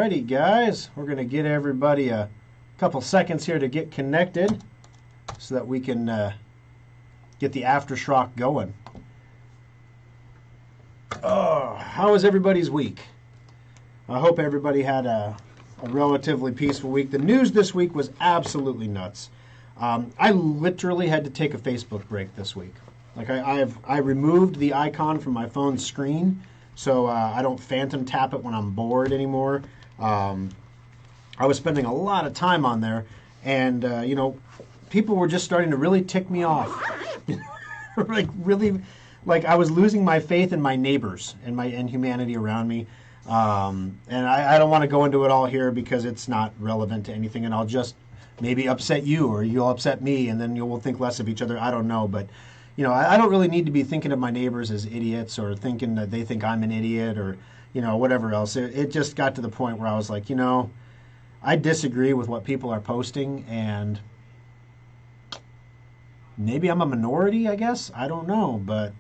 Alrighty, guys. We're going to get everybody a couple seconds here to get connected so that we can get the After Schrock going. Oh, how was everybody's week? I hope everybody had a relatively peaceful week. The news this week was absolutely nuts. I literally had to take a Facebook break this week. Like I removed the icon from my phone's screen, so I don't phantom tap it when I'm bored anymore. I was spending a lot of time on there, and people were just starting to really tick me off. Like I was losing my faith in my neighbors and humanity around me. And I don't want to go into it all here because it's not relevant to anything, and I'll just maybe upset you or you'll upset me, and then we'll think less of each other. I don't know, but I don't really need to be thinking of my neighbors as idiots or thinking that they think I'm an idiot or whatever else. It just got to the point where I was like, I disagree with what people are posting, and maybe I'm a minority, I guess. I don't know, but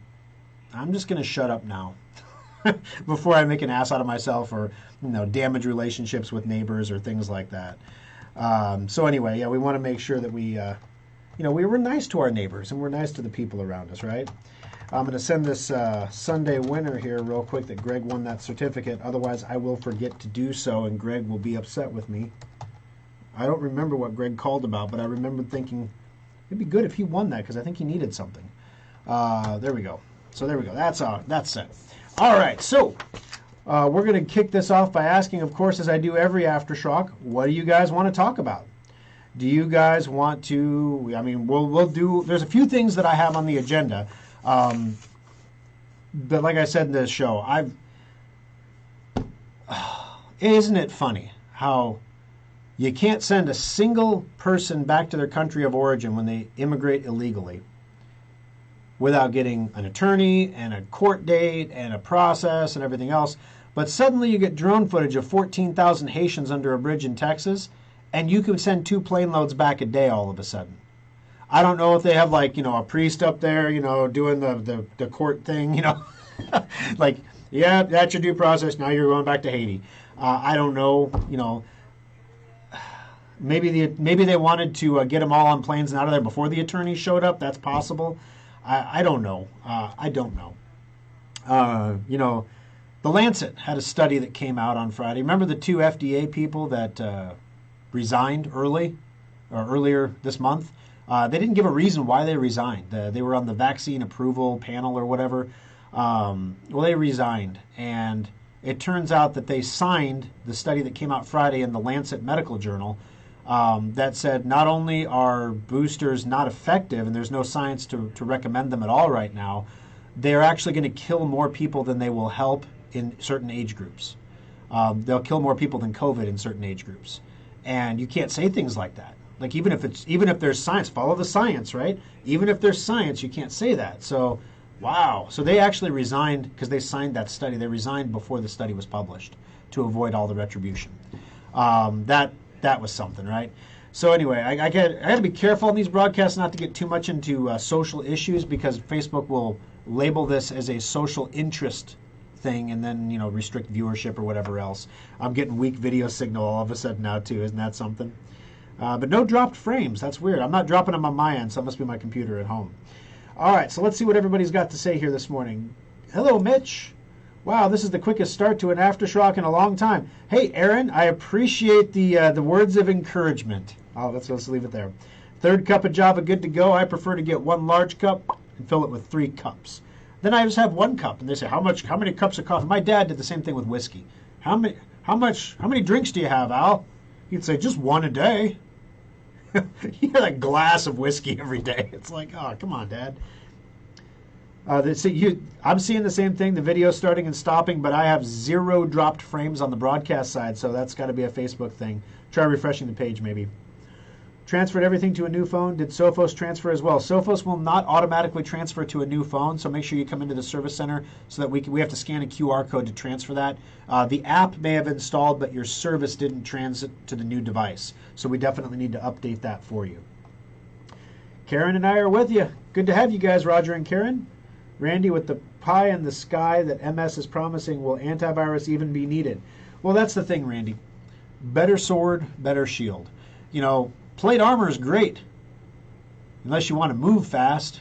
I'm just going to shut up now before I make an ass out of myself or damage relationships with neighbors or things like that. So anyway, we want to make sure that we were nice to our neighbors and we're nice to the people around us, right? I'm going to send this Sunday winner here real quick that Greg won that certificate. Otherwise, I will forget to do so, and Greg will be upset with me. I don't remember what Greg called about, but I remember thinking it'd be good if he won that because I think he needed something. There we go. So there we go. That's set. All right, so we're going to kick this off by asking, of course, as I do every Aftershock, what do you guys want to talk about? Do you guys want to? We'll do. There's a few things that I have on the agenda, but like I said in this show, isn't it funny how you can't send a single person back to their country of origin when they immigrate illegally without getting an attorney and a court date and a process and everything else. But suddenly you get drone footage of 14,000 Haitians under a bridge in Texas, and you can send 2 plane loads back a day all of a sudden. I don't know if they have a priest up there, doing the court thing, like, yeah, that's your due process. Now you're going back to Haiti. I don't know, maybe they wanted to get them all on planes and out of there before the attorneys showed up. That's possible. I don't know. I don't know. The Lancet had a study that came out on Friday. Remember the 2 FDA people that resigned earlier this month? They didn't give a reason why they resigned. They were on the vaccine approval panel or whatever. They resigned, and it turns out that they signed the study that came out Friday in the Lancet Medical Journal that said not only are boosters not effective and there's no science to recommend them at all right now, they're actually going to kill more people than they will help in certain age groups. They'll kill more people than COVID in certain age groups. And you can't say things like that. Like even if there's science, follow the science, right? Even if there's science, you can't say that. So, wow. So they actually resigned because they signed that study. They resigned before the study was published to avoid all the retribution. That was something, right? So anyway, I got to be careful in these broadcasts not to get too much into social issues because Facebook will label this as a social interest thing and then restrict viewership or whatever else. I'm getting weak video signal all of a sudden now too. Isn't that something? But no dropped frames. That's weird. I'm not dropping them on my end, so it must be my computer at home. All right, so let's see what everybody's got to say here this morning. Hello, Mitch. Wow, this is the quickest start to an Aftershock in a long time. Hey, Aaron, I appreciate the words of encouragement. Oh, let's leave it there. 3rd cup of Java good to go. I prefer to get 1 large cup and fill it with 3 cups. Then I just have 1 cup, and they say, how many cups of coffee? My dad did the same thing with whiskey. How many drinks do you have, Al? He'd say, just 1 a day. You had a glass of whiskey every day. It's like, oh, come on, Dad. I'm seeing the same thing, the video starting and stopping, but I have 0 dropped frames on the broadcast side, so that's got to be a Facebook thing. Try refreshing the page, maybe. Transferred everything to a new phone. Did Sophos transfer as well? Sophos will not automatically transfer to a new phone, so make sure you come into the service center so that we have to scan a QR code to transfer that. The app may have installed, but your service didn't transit to the new device, so we definitely need to update that for you. Karen and I are with you. Good to have you guys, Roger and Karen. Randy, with the pie in the sky that MS is promising, will antivirus even be needed? Well, that's the thing, Randy. better sword, better shield. You know, plate armor is great, unless you want to move fast,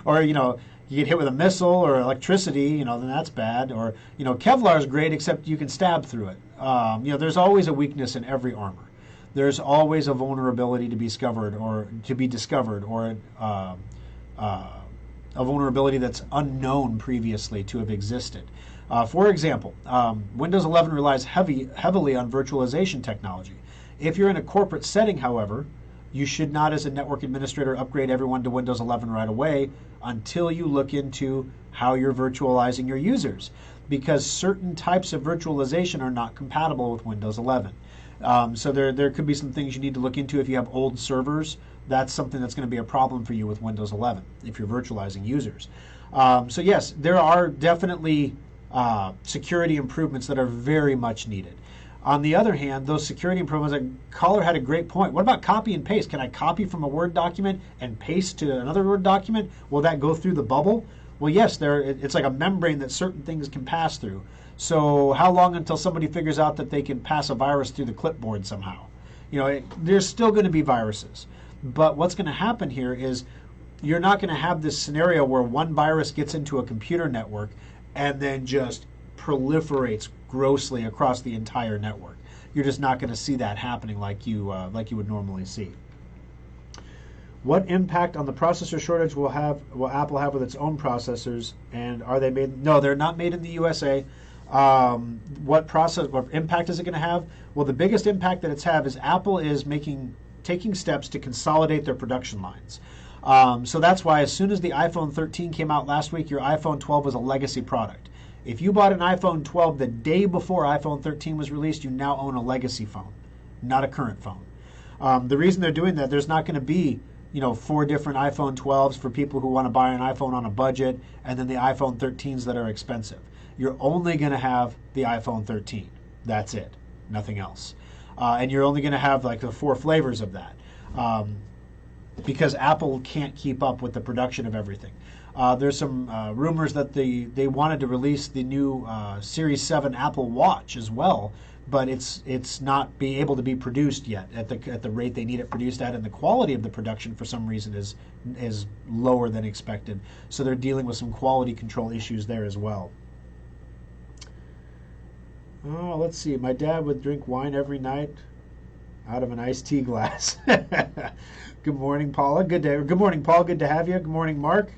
or you know, you get hit with a missile or electricity. You know, then that's bad. Or you know, Kevlar is great, except you can stab through it. You know, there's always a weakness in every armor. There's always a vulnerability to be discovered, or a vulnerability that's unknown previously to have existed. For example, Windows 11 relies heavily on virtualization technology. If you're in a corporate setting, however, you should not, as a network administrator, upgrade everyone to Windows 11 right away until you look into how you're virtualizing your users, because certain types of virtualization are not compatible with Windows 11. So there could be some things you need to look into. If you have old servers, that's something that's going to be a problem for you with Windows 11 if you're virtualizing users. So yes, there are definitely security improvements that are very much needed. On the other hand, those security improvements, like Caller had a great point. What about copy and paste? Can I copy from a Word document and paste to another Word document? Will that go through the bubble? Well, yes, it's like a membrane that certain things can pass through. So how long until somebody figures out that they can pass a virus through the clipboard somehow? You know, there's still going to be viruses. But what's going to happen here is you're not going to have this scenario where one virus gets into a computer network and then just proliferates grossly across the entire network. You're just not going to see that happening like you would normally see. What impact on the processor shortage will Apple have with its own processors? And are they made? No, they're not made in the USA. What impact is it going to have? Well, the biggest impact that it's have is Apple is taking steps to consolidate their production lines. So that's why as soon as the iPhone 13 came out last week, your iPhone 12 was a legacy product. If you bought an iPhone 12 the day before iPhone 13 was released, you now own a legacy phone, not a current phone. The reason they're doing that, there's not going to be 4 different iPhone 12s for people who want to buy an iPhone on a budget, and then the iPhone 13s that are expensive. You're only going to have the iPhone 13. That's it. Nothing else. And you're only going to have like the 4 flavors of that. Because Apple can't keep up with the production of everything. There's some rumors that they wanted to release the new Series 7 Apple Watch as well, but it's not able to be produced yet at the rate they need it produced at, and the quality of the production for some reason is lower than expected. So they're dealing with some quality control issues there as well. Oh, let's see. My dad would drink wine every night out of an iced tea glass. Good morning, Paula. Good morning, Paul. Good to have you. Good morning, Mark.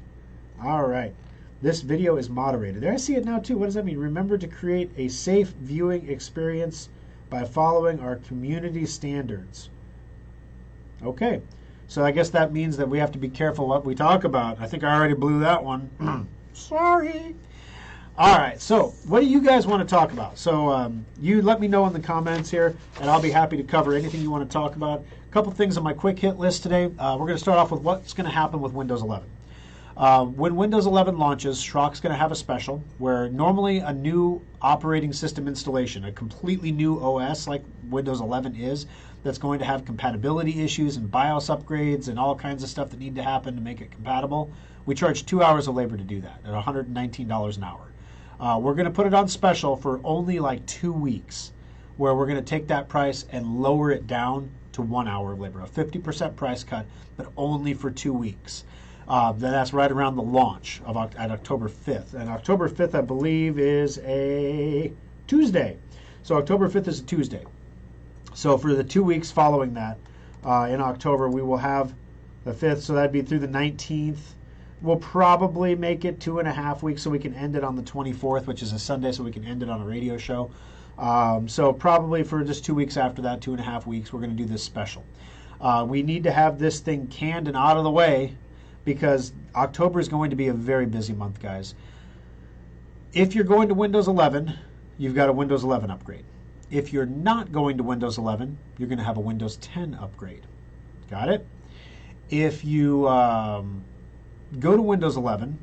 All right. This video is moderated. There, I see it now too. What does that mean? Remember to create a safe viewing experience by following our community standards. Okay. So I guess that means that we have to be careful what we talk about. I think I already blew that one. Sorry. All right, so what do you guys want to talk about? So you let me know in the comments here, and I'll be happy to cover anything you want to talk about. A couple things on my quick hit list today. We're going to start off with what's going to happen with Windows 11. When Windows 11 launches, Schrock's going to have a special where normally a new operating system installation, a completely new OS like Windows 11 is, that's going to have compatibility issues and BIOS upgrades and all kinds of stuff that need to happen to make it compatible, we charge 2 hours of labor to do that at $119 an hour. We're going to put it on special for only like 2 weeks, where we're going to take that price and lower it down to 1 hour of labor, a 50% price cut, but only for 2 weeks. Then that's right around the launch at October 5th. And October 5th, I believe, is a Tuesday. So October 5th is a Tuesday. So for the 2 weeks following that, in October, we will have the 5th, so that'd be through the 19th. We'll probably make it 2.5 weeks so we can end it on the 24th, which is a Sunday, so we can end it on a radio show. So probably for just 2 weeks after that, 2.5 weeks, we're going to do this special. We need to have this thing canned and out of the way because October is going to be a very busy month, guys. If you're going to Windows 11, you've got a Windows 11 upgrade. If you're not going to Windows 11, you're going to have a Windows 10 upgrade. Got it? If you go to Windows 11,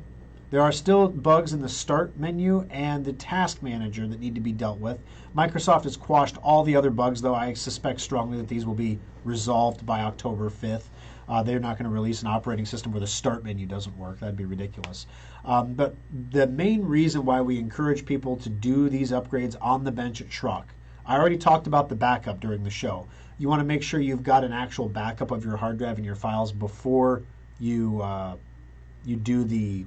there are still bugs in the Start menu and the Task Manager that need to be dealt with. Microsoft has quashed all the other bugs, though I suspect strongly that these will be resolved by October 5th. They're not going to release an operating system where the Start menu doesn't work. That'd be ridiculous. But the main reason why we encourage people to do these upgrades on the bench at Schrock, I already talked about the backup during the show. You want to make sure you've got an actual backup of your hard drive and your files before you do the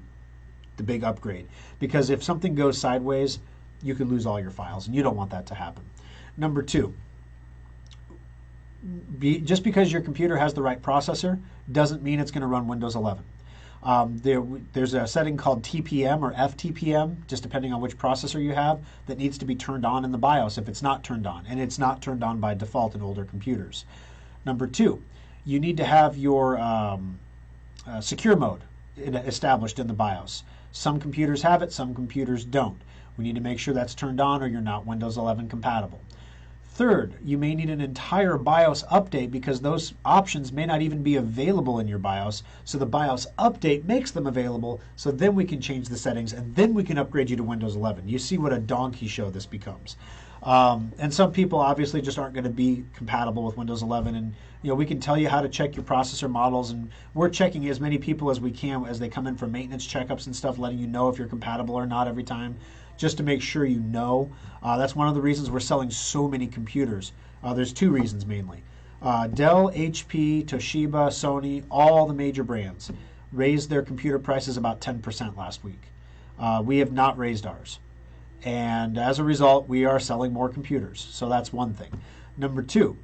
big upgrade. Because if something goes sideways, you could lose all your files, and you don't want that to happen. Number two, just because your computer has the right processor doesn't mean it's going to run Windows 11. There's a setting called TPM or FTPM, just depending on which processor you have, that needs to be turned on in the BIOS if it's not turned on, and it's not turned on by default in older computers. Number two, you need to have your secure mode established in the BIOS. Some computers have it, some computers don't. We need to make sure that's turned on or you're not Windows 11 compatible. Third, you may need an entire BIOS update because those options may not even be available in your BIOS. So the BIOS update makes them available, so then we can change the settings and then we can upgrade you to Windows 11. You see what a donkey show this becomes. And some people obviously just aren't going to be compatible with Windows 11. And we can tell you how to check your processor models, and we're checking as many people as we can as they come in for maintenance checkups and stuff, letting you know if you're compatible or not every time, just to make sure you know. That's one of the reasons we're selling so many computers. There's two reasons mainly. Dell, HP, Toshiba, Sony, all the major brands raised their computer prices about 10% last week. We have not raised ours. And as a result, we are selling more computers. So that's one thing. Number two,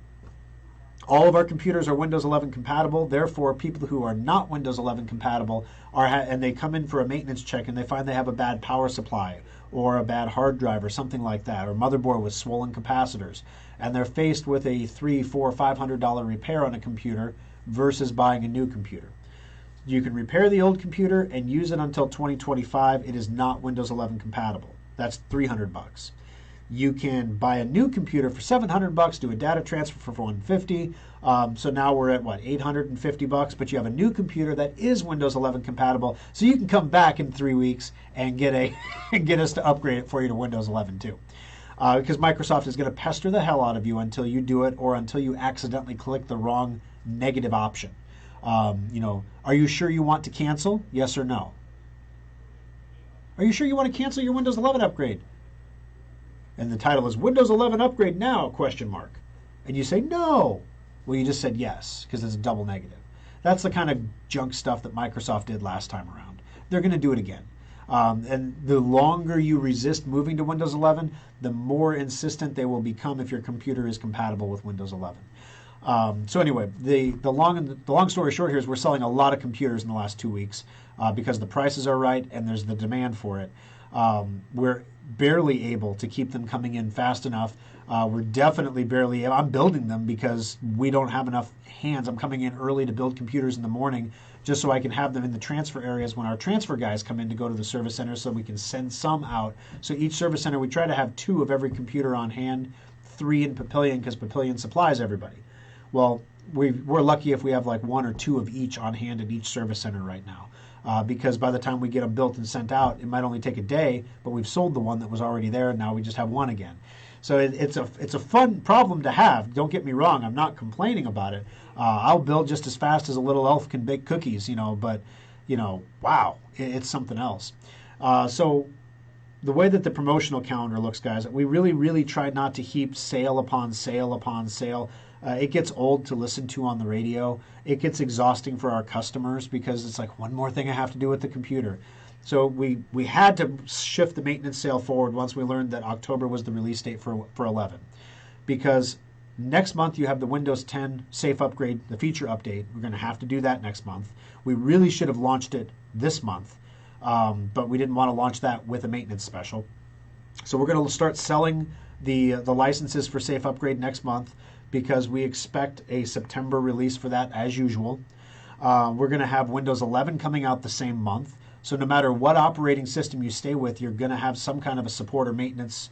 all of our computers are Windows 11 compatible. Therefore, people who are not Windows 11 compatible and they come in for a maintenance check and they find they have a bad power supply or a bad hard drive or something like that, or motherboard with swollen capacitors, and they're faced with a $300, $400, $500 repair on a computer versus buying a new computer. You can repair the old computer and use it until 2025. It is not Windows 11 compatible. That's $300. You can buy a new computer for $700, do a data transfer for $150. So now we're at what, $850, but you have a new computer that is Windows 11 compatible. So you can come back in 3 weeks and get us to upgrade it for you to Windows 11 too. Because Microsoft is going to pester the hell out of you until you do it or until you accidentally click the wrong negative option. Are you sure you want to cancel? Yes or no? Are you sure you want to cancel your Windows 11 upgrade? And the title is Windows 11 Upgrade Now, ? And you say no. Well, you just said yes, because it's a double negative. That's the kind of junk stuff that Microsoft did last time around. They're going to do it again. And the longer you resist moving to Windows 11, the more insistent they will become if your computer is compatible with Windows 11. So anyway, the long story short here is we're selling a lot of computers in the last 2 weeks because the prices are right and there's the demand for it. We're barely able to keep them coming in fast enough. We're definitely barely able. I'm building them because we don't have enough hands. I'm coming in early to build computers in the morning just so I can have them in the transfer areas when our transfer guys come in to go to the service center so we can send some out. So each service center, we try to have 2 of every computer on hand, 3 in Papillion because Papillion supplies everybody. Well, we're lucky if we have like 1 or 2 of each on hand at each service center right now. Because by the time we get them built and sent out, it might only take a day, but we've sold the one that was already there, and now we just have 1 again. So it's a fun problem to have. Don't get me wrong; I'm not complaining about it. I'll build just as fast as a little elf can bake cookies, but wow, it's something else. So the way that the promotional calendar looks, guys, we really, really try not to heap sale upon sale upon sale. It gets old to listen to on the radio. It gets exhausting for our customers because it's like one more thing I have to do with the computer. So we had to shift the maintenance sale forward once we learned that October was the release date for 11. Because next month you have the Windows 10 Safe Upgrade, the feature update. We're going to have to do that next month. We really should have launched it this month, but we didn't want to launch that with a maintenance special. So we're going to start selling the licenses for Safe Upgrade next month, because we expect a September release for that as usual. We're going to have Windows 11 coming out the same month. So no matter what operating system you stay with, you're going to have some kind of a support or maintenance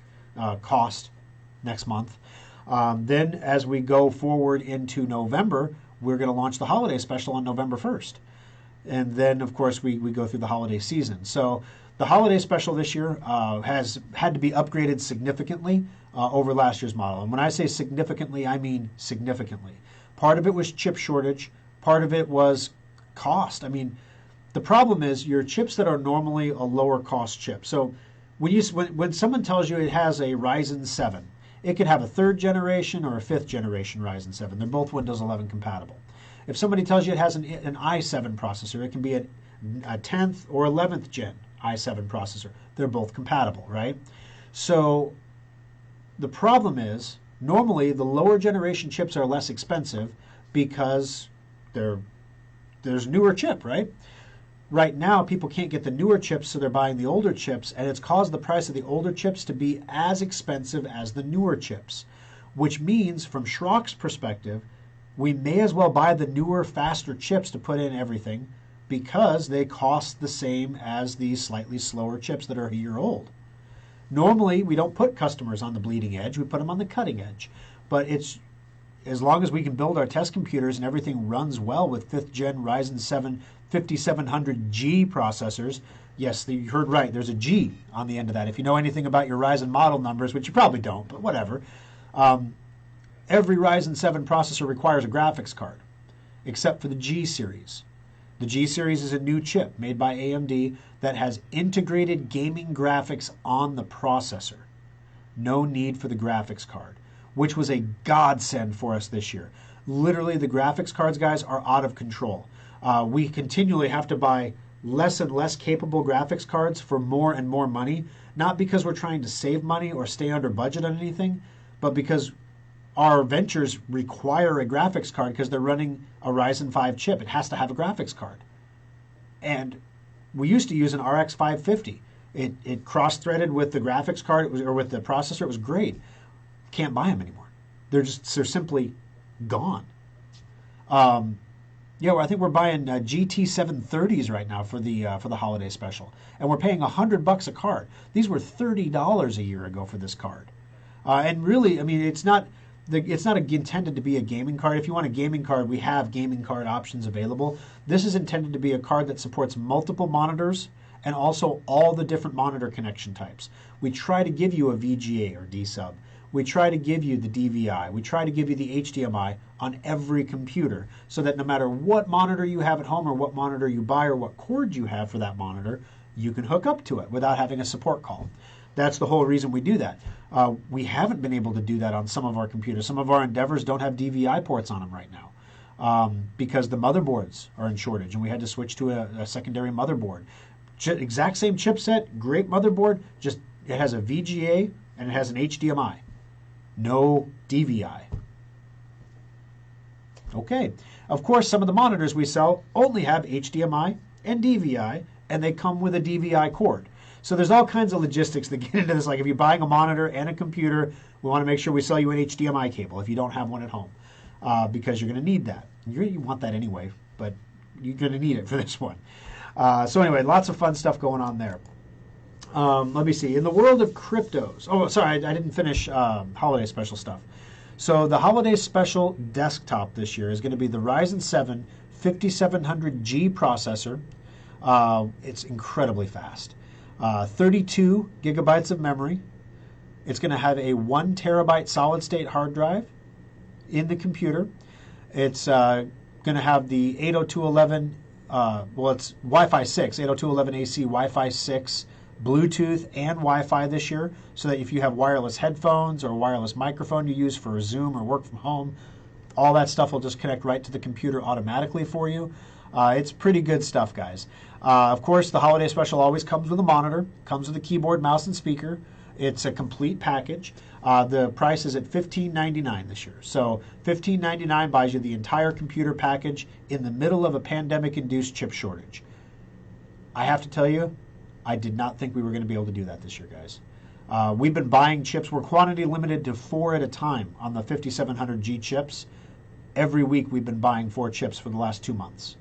cost next month. Then as we go forward into November, we're going to launch the holiday special on November 1st. And then, of course, we go through the holiday season. So the holiday special this year has had to be upgraded significantly over last year's model. And when I say significantly, I mean significantly. Part of it was chip shortage. Part of it was cost. I mean, the problem is your chips that are normally a lower cost chip. So when someone tells you it has a Ryzen 7 It could have a 3rd generation or a 5th generation Ryzen 7. They're both Windows 11 compatible. If somebody tells you it has an i7 processor, it can be a 10th or 11th gen i7 processor. They're both compatible, right? So the problem is, normally the lower generation chips are less expensive because there's newer chip, right? Right now, people can't get the newer chips, so they're buying the older chips, and it's caused the price of the older chips to be as expensive as the newer chips, which means, from Schrock's perspective, we may as well buy the newer, faster chips to put in everything because they cost the same as these slightly slower chips that are a year old. Normally, we don't put customers on the bleeding edge, we put them on the cutting edge, but it's as long as we can build our test computers and everything runs well with 5th gen Ryzen 7 5700G processors. Yes, you heard right. There's a G on the end of that. If you know anything about your Ryzen model numbers, which you probably don't, but whatever. Every Ryzen 7 processor requires a graphics card, except for the G series. The G series is a new chip made by AMD that has integrated gaming graphics on the processor. No need for the graphics card, which was a godsend for us this year. Literally, the graphics cards, guys, are out of control. We continually have to buy less and less capable graphics cards for more and more money, not because we're trying to save money or stay under budget on anything, but because our ventures require a graphics card because they're running a Ryzen 5 chip. It has to have a graphics card. And we used to use an RX 550. It cross-threaded with the graphics card or with the processor. It was great. Can't buy them anymore. They're simply gone. Yeah, I think we're buying GT 730s right now for the holiday special, and we're paying $100 a card. These were $30 a year ago for this card, and really, I mean, it's not intended to be a gaming card. If you want a gaming card, we have gaming card options available. This is intended to be a card that supports multiple monitors and also all the different monitor connection types. We try to give you a VGA or D-sub. We try to give you the DVI. We try to give you the HDMI on every computer so that no matter what monitor you have at home or what monitor you buy or what cord you have for that monitor, you can hook up to it without having a support call. That's the whole reason we do that. We haven't been able to do that on some of our computers. Some of our Endeavors don't have DVI ports on them right now because the motherboards are in shortage and we had to switch to a secondary motherboard. Exact same chipset, great motherboard, just it has a VGA and it has an HDMI. No DVI. Okay. Of course, some of the monitors we sell only have HDMI and DVI, and they come with a DVI cord. So there's all kinds of logistics that get into this. Like if you're buying a monitor and a computer, we want to make sure we sell you an HDMI cable if you don't have one at home, because you're going to need that. You want that anyway, but you're going to need it for this one. So anyway, lots of fun stuff going on there. Let me see. In the world of cryptos. Oh, sorry, I didn't finish holiday special stuff. So the holiday special desktop this year is going to be the Ryzen 7 5700G processor. It's incredibly fast. 32 gigabytes of memory. It's going to have a 1 terabyte solid state hard drive in the computer. It's going to have the 802.11, it's Wi-Fi 6, 802.11 AC, Wi-Fi 6, Bluetooth and Wi-Fi this year, so that if you have wireless headphones or a wireless microphone you use for Zoom or work from home, all that stuff will just connect right to the computer automatically for you. It's pretty good stuff, guys. Of course, the holiday special always comes with a monitor, comes with a keyboard, mouse, and speaker. It's a complete package. The price is at $15.99 this year. So $15.99 buys you the entire computer package in the middle of a pandemic-induced chip shortage. I have to tell you, I did not think we were going to be able to do that this year, guys. We've been buying chips. We're quantity limited to 4 at a time on the 5700G chips. Every week we've been buying 4 chips for the last 2 months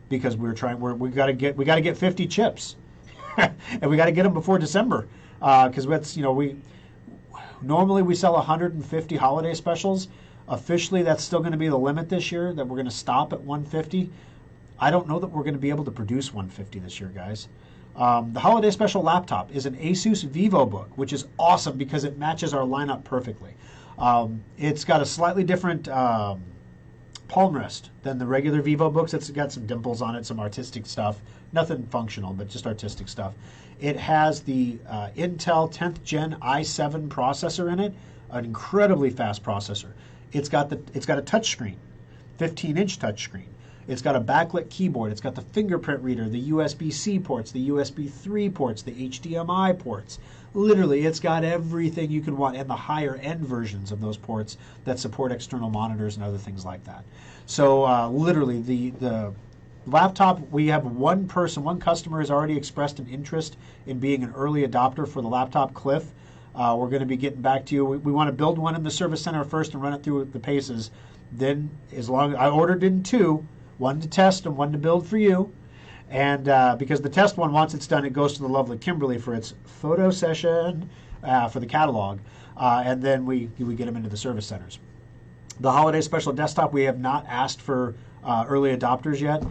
because we got to get 50 chips, and we got to get them before December because normally we sell 150 holiday specials. Officially, that's still going to be the limit this year. That we're going to stop at 150. I don't know that we're going to be able to produce 150 this year, guys. The holiday special laptop is an Asus Vivo book, which is awesome because it matches our lineup perfectly. It's got a slightly different palm rest than the regular Vivo books. It's got some dimples on it, some artistic stuff. Nothing functional, but just artistic stuff. It has the Intel 10th Gen i7 processor in it. an incredibly fast processor. It's got a touch screen, 15-inch touch screen. It's got a backlit keyboard. It's got the fingerprint reader, the USB-C ports, the USB 3 ports, the HDMI ports. Literally, it's got everything you can want, and the higher-end versions of those ports that support external monitors and other things like that. So literally, the laptop, we have one customer has already expressed an interest in being an early adopter for the laptop, Cliff. We're going to be getting back to you. We want to build one in the service center first and run it through the paces. Then, as long as I ordered in two, one to test and one to build for you. And because the test one, once it's done, it goes to the lovely Kimberly for its photo session for the catalog. And then we get them into the service centers. The holiday special desktop, we have not asked for early adopters yet.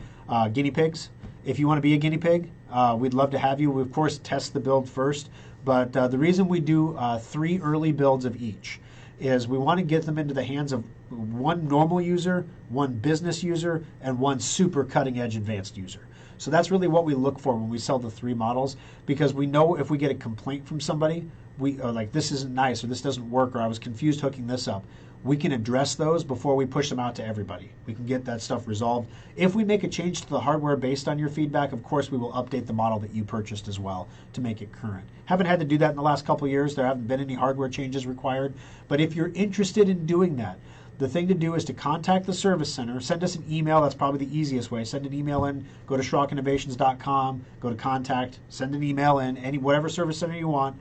Guinea pigs. If you want to be a guinea pig, we'd love to have you. We, of course, test the build first. But the reason we do 3 early builds of each is we want to get them into the hands of one normal user, one business user, and one super cutting-edge advanced user. So that's really what we look for when we sell the 3 models, because we know if we get a complaint from somebody, we are like, this isn't nice, or this doesn't work, or I was confused hooking this up. We can address those before we push them out to everybody. We can get that stuff resolved. If we make a change to the hardware based on your feedback, of course, we will update the model that you purchased as well to make it current. Haven't had to do that in the last couple of years. There haven't been any hardware changes required. But if you're interested in doing that, the thing to do is to contact the service center. Send us an email. That's probably the easiest way. Send an email in. Go to SchrockInnovations.com. Go to contact. Send an email in. Whatever service center you want.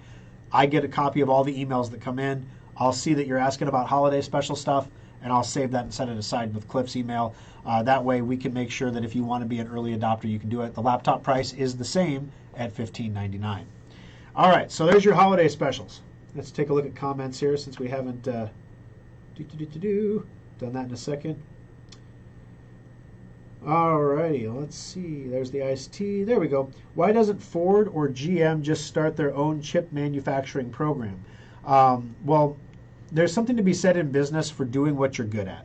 I get a copy of all the emails that come in. I'll see that you're asking about holiday special stuff, and I'll save that and set it aside with Cliff's email. That way we can make sure that if you want to be an early adopter, you can do it. The laptop price is the same at $15.99. All right, so there's your holiday specials. Let's take a look at comments here since we haven't done that in a second. All righty, let's see. There's the iced tea. There we go. Why doesn't Ford or GM just start their own chip manufacturing program? Well, there's something to be said in business for doing what you're good at.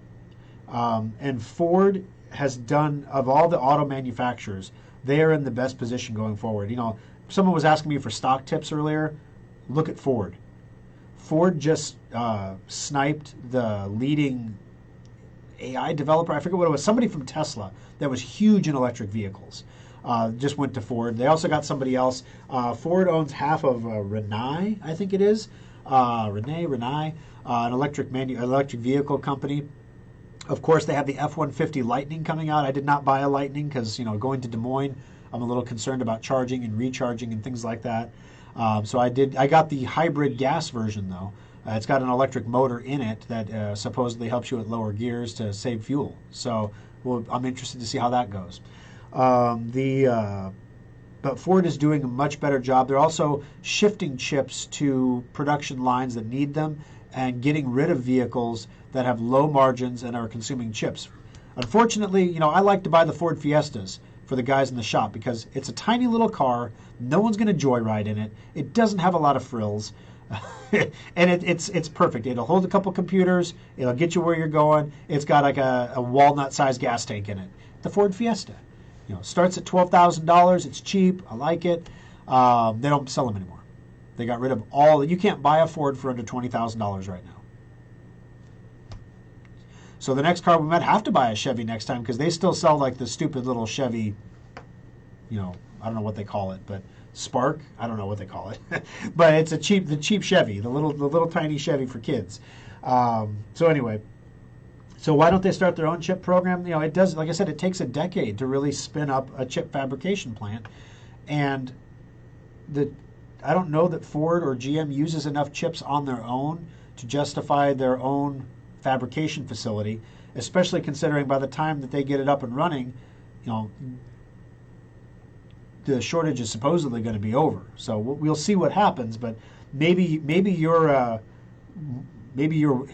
And Ford has done, of all the auto manufacturers, they are in the best position going forward. You know, someone was asking me for stock tips earlier. Look at Ford. Ford just sniped the leading AI developer. I forget what it was. Somebody from Tesla that was huge in electric vehicles. Just went to Ford. They also got somebody else. Ford owns half of Renai, I think it is. Renai, an electric vehicle company. Of course, they have the F-150 Lightning coming out. I did not buy a Lightning because, you know, going to Des Moines, I'm a little concerned about charging and recharging and things like that. So I got the hybrid gas version, though. It's got an electric motor in it that supposedly helps you at lower gears to save fuel. So I'm interested to see how that goes. But Ford is doing a much better job. They're also shifting chips to production lines that need them and getting rid of vehicles that have low margins and are consuming chips. Unfortunately, you know, I like to buy the Ford Fiestas for the guys in the shop because it's a tiny little car. No one's going to joyride in it. It doesn't have a lot of frills. And it's perfect. It'll hold a couple computers. It'll get you where you're going. It's got like a walnut-sized gas tank in it. The Ford Fiesta. You know, starts at $12,000. It's cheap. I like it. They don't sell them anymore. They got rid of all. You can't buy a Ford for under $20,000 right now. So the next car, we might have to buy a Chevy next time because they still sell like the stupid little Chevy, you know, I don't know what they call it, but Spark, I don't know what they call it. But it's the cheap Chevy, the little tiny Chevy for kids. So anyway, so why don't they start their own chip program? You know, it does, like I said, it takes a decade to really spin up a chip fabrication plant. And I don't know that Ford or GM uses enough chips on their own to justify their own fabrication facility, especially considering by the time that they get it up and running, you know, the shortage is supposedly going to be over. So we'll see what happens, but maybe you're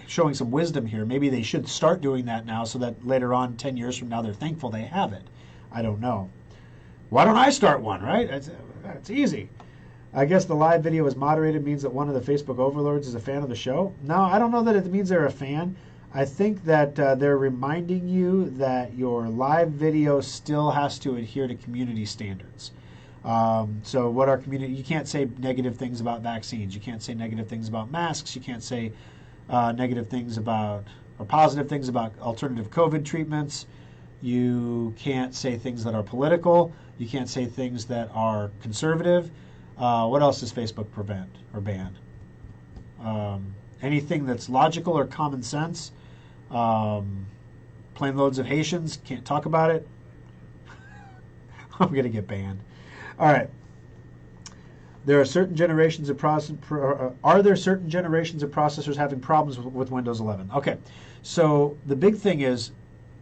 showing some wisdom here. Maybe they should start doing that now so that later on, 10 years from now, they're thankful they have it. I don't know. Why don't I start one, right? It's easy. I guess the live video is moderated means that one of the Facebook overlords is a fan of the show. No, I don't know that it means they're a fan. I think that they're reminding you that your live video still has to adhere to community standards. So what our community, you can't say negative things about vaccines. You can't say negative things about masks. You can't say negative things about, or positive things about alternative COVID treatments. You can't say things that are political. You can't say things that are conservative. What else does Facebook prevent or ban? Anything that's logical or common sense. Plain loads of Haitians, can't talk about it. I'm going to get banned. All right. There are certain generations of are there certain generations of processors having problems with Windows 11? Okay, so the big thing is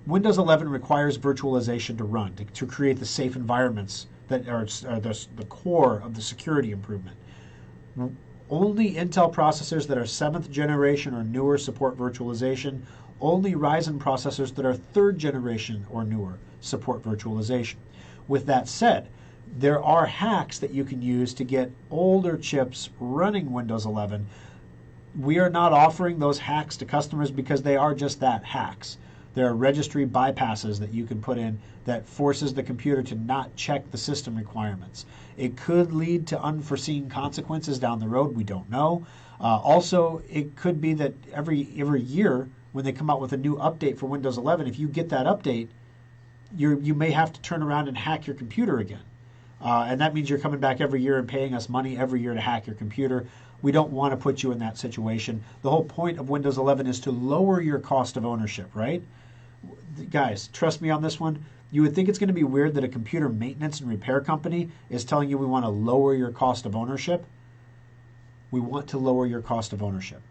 Windows 11 requires virtualization to run, to create the safe environments that are the core of the security improvement. Only Intel processors that are 7th generation or newer support virtualization. Only Ryzen processors that are 3rd generation or newer support virtualization. With that said, there are hacks that you can use to get older chips running Windows 11. We are not offering those hacks to customers because they are just that, hacks. There are registry bypasses that you can put in that forces the computer to not check the system requirements. It could lead to unforeseen consequences down the road. We don't know. Also, it could be that every year when they come out with a new update for Windows 11, if you get that update, you may have to turn around and hack your computer again. And that means you're coming back every year and paying us money every year to hack your computer. We don't want to put you in that situation. The whole point of Windows 11 is to lower your cost of ownership, right? Guys, trust me on this one. You would think it's going to be weird that a computer maintenance and repair company is telling you we want to lower your cost of ownership. We want to lower your cost of ownership.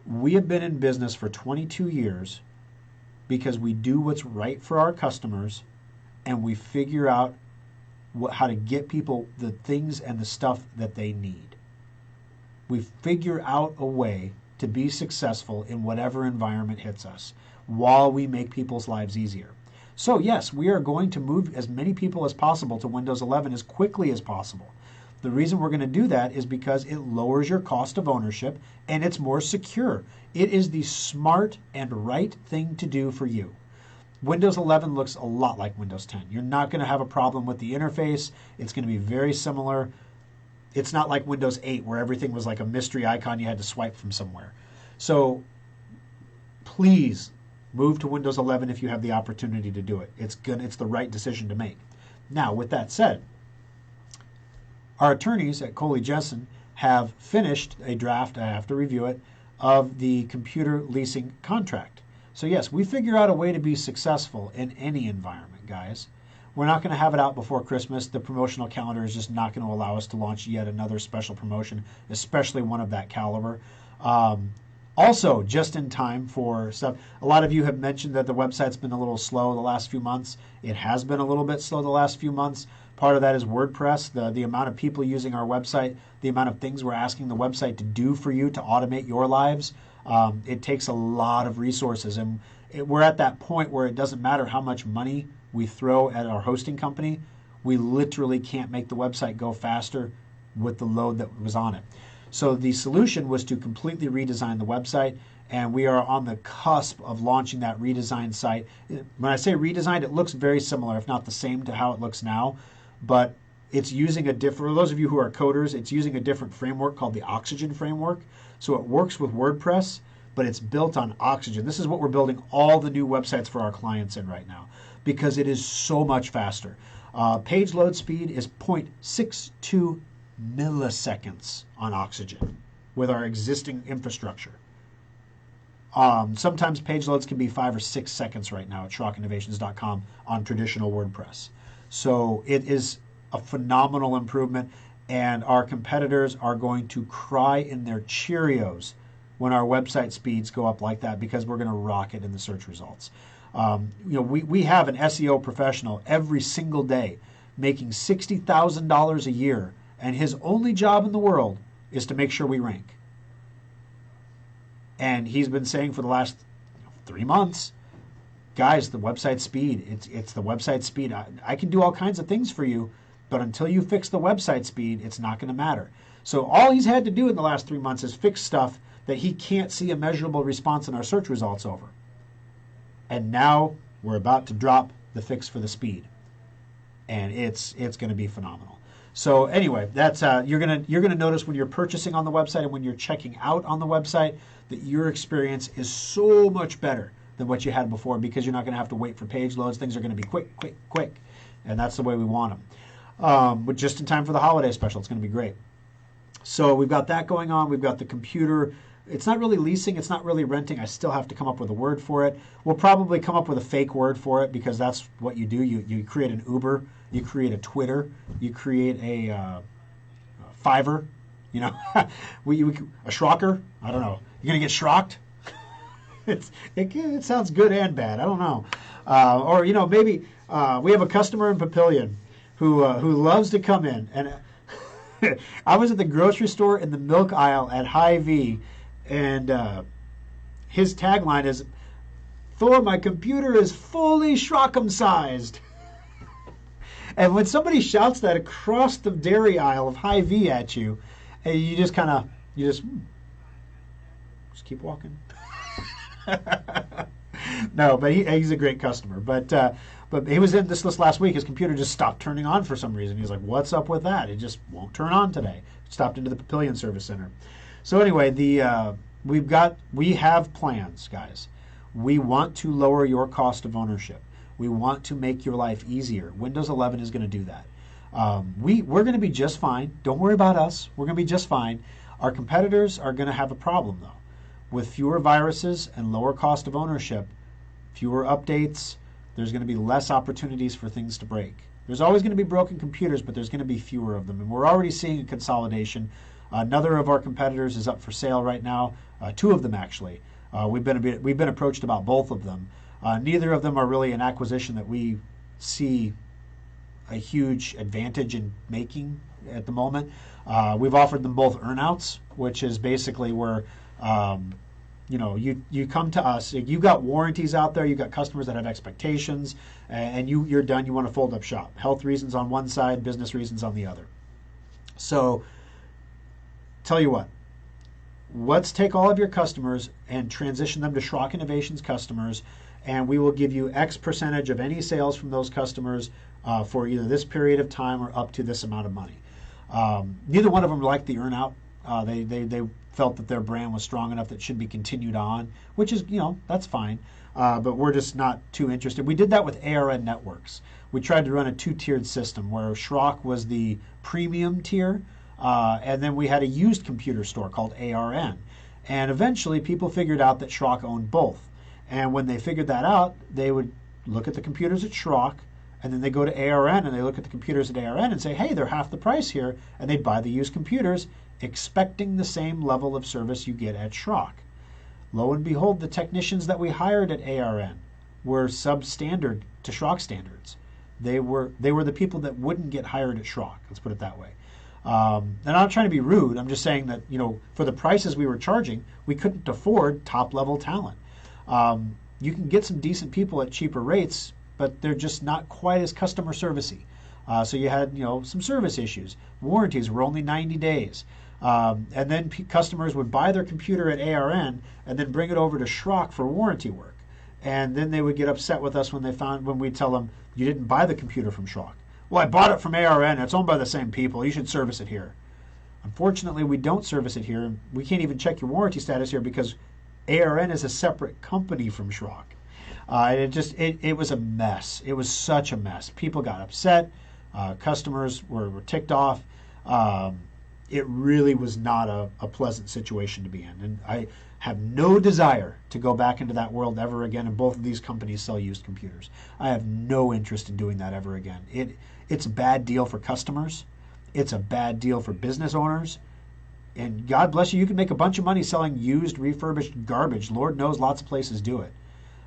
We have been in business for 22 years because we do what's right for our customers and we figure out how to get people the things and the stuff that they need. We figure out a way to be successful in whatever environment hits us while we make people's lives easier. So yes, we are going to move as many people as possible to Windows 11 as quickly as possible. The reason we're going to do that is because it lowers your cost of ownership and it's more secure. It is the smart and right thing to do for you. Windows 11 looks a lot like Windows 10. You're not going to have a problem with the interface. It's going to be very similar. It's not like Windows 8 where everything was like a mystery icon you had to swipe from somewhere. So please move to Windows 11 if you have the opportunity to do it. It's the right decision to make. Now, with that said, our attorneys at Coley Jessen have finished a draft, I have to review it, of the computer leasing contract. So yes, we figure out a way to be successful in any environment, guys. We're not going to have it out before Christmas. The promotional calendar is just not going to allow us to launch yet another special promotion, especially one of that caliber. Also, just in time for stuff. A lot of you have mentioned that the website's been a little slow the last few months. It has been a little bit slow the last few months. Part of that is WordPress, the amount of people using our website, the amount of things we're asking the website to do for you to automate your lives. It takes a lot of resources, and we're at that point where it doesn't matter how much money we throw at our hosting company. We literally can't make the website go faster with the load that was on it. So the solution was to completely redesign the website, and we are on the cusp of launching that redesigned site. When I say redesigned, it looks very similar, if not the same, to how it looks now, but it's using a different, for those of you who are coders, it's using a different framework called the Oxygen framework. So it works with WordPress, but it's built on Oxygen. This is what we're building all the new websites for our clients in right now because it is so much faster. Page load speed is 0.62 milliseconds on Oxygen with our existing infrastructure. Sometimes page loads can be 5 or 6 seconds right now at SchrockInnovations.com on traditional WordPress. So it is a phenomenal improvement, and our competitors are going to cry in their Cheerios when our website speeds go up like that because we're going to rock it in the search results. We have an SEO professional every single day making $60,000 a year, and his only job in the world is to make sure we rank. And he's been saying for the last 3 months, guys, the website speed, it's the website speed. I can do all kinds of things for you, but until you fix the website speed, it's not going to matter. So all he's had to do in the last 3 months is fix stuff that he can't see a measurable response in our search results over. And now we're about to drop the fix for the speed. And it's going to be phenomenal. So anyway, that's you're gonna notice when you're purchasing on the website and when you're checking out on the website that your experience is so much better than what you had before because you're not going to have to wait for page loads. Things are going to be quick, quick, quick, and that's the way we want them. But just in time for the holiday special, it's going to be great. So we've got that going on. We've got the computer. It's not really leasing. It's not really renting. I still have to come up with a word for it. We'll probably come up with a fake word for it because that's what you do. You create an Uber. You create a Twitter. You create a Fiverr. You know, a Schrocker. I don't know. You're going to get Schrocked? It sounds good and bad. I don't know. Or, you know, maybe we have a customer in Papillion who loves to come in. And I was at the grocery store in the milk aisle at Hy-Vee, and his tagline is, "Thor, my computer is fully Schrock'em-sized." And when somebody shouts that across the dairy aisle of Hy-Vee at you, and you just keep walking. No, but he's a great customer. But he was in this list last week. His computer just stopped turning on for some reason. He's like, "What's up with that? It just won't turn on today." Stopped into the Papillion Service Center. So anyway, we have plans, guys. We want to lower your cost of ownership. We want to make your life easier. Windows 11 is going to do that. We're going to be just fine. Don't worry about us. We're going to be just fine. Our competitors are going to have a problem, though. With fewer viruses and lower cost of ownership, fewer updates, there's going to be less opportunities for things to break. There's always going to be broken computers, but there's going to be fewer of them. And we're already seeing a consolidation. Another of our competitors is up for sale right now. Two of them, actually. We've been approached about both of them. Neither of them are really an acquisition that we see a huge advantage in making at the moment. We've offered them both earnouts, which is basically where you come to us. You've got warranties out there. You've got customers that have expectations, and you're done. You want to fold up shop. Health reasons on one side, business reasons on the other. So, tell you what. Let's take all of your customers and transition them to Schrock Innovations customers, and we will give you X percentage of any sales from those customers for either this period of time or up to this amount of money. Neither one of them liked the earnout. They felt that their brand was strong enough that it should be continued on, which is, that's fine. But we're just not too interested. We did that with ARN Networks. We tried to run a two-tiered system where Schrock was the premium tier, and then we had a used computer store called ARN. And eventually people figured out that Schrock owned both. And when they figured that out, they would look at the computers at Schrock, and then they go to ARN and they look at the computers at ARN and say, "Hey, they're half the price here," and they'd buy the used computers, expecting the same level of service you get at Schrock. Lo and behold, the technicians that we hired at ARN were substandard to Schrock standards. They were the people that wouldn't get hired at Schrock. Let's put it that way. And I'm not trying to be rude. I'm just saying that, for the prices we were charging, we couldn't afford top-level talent. You can get some decent people at cheaper rates, but they're just not quite as customer servicey. So you had, some service issues. Warranties were only 90 days. And then customers would buy their computer at ARN and then bring it over to Schrock for warranty work. And then they would get upset with us when we tell them, "You didn't buy the computer from Schrock." "Well, I bought it from ARN. It's owned by the same people. You should service it here." Unfortunately, we don't service it here. We can't even check your warranty status here because ARN is a separate company from Schrock. It was a mess. It was such a mess. People got upset. Customers were ticked off. It really was not a pleasant situation to be in. And I have no desire to go back into that world ever again. And both of these companies sell used computers. I have no interest in doing that ever again. It's a bad deal for customers. It's a bad deal for business owners. And God bless you, you can make a bunch of money selling used, refurbished garbage. Lord knows lots of places do it.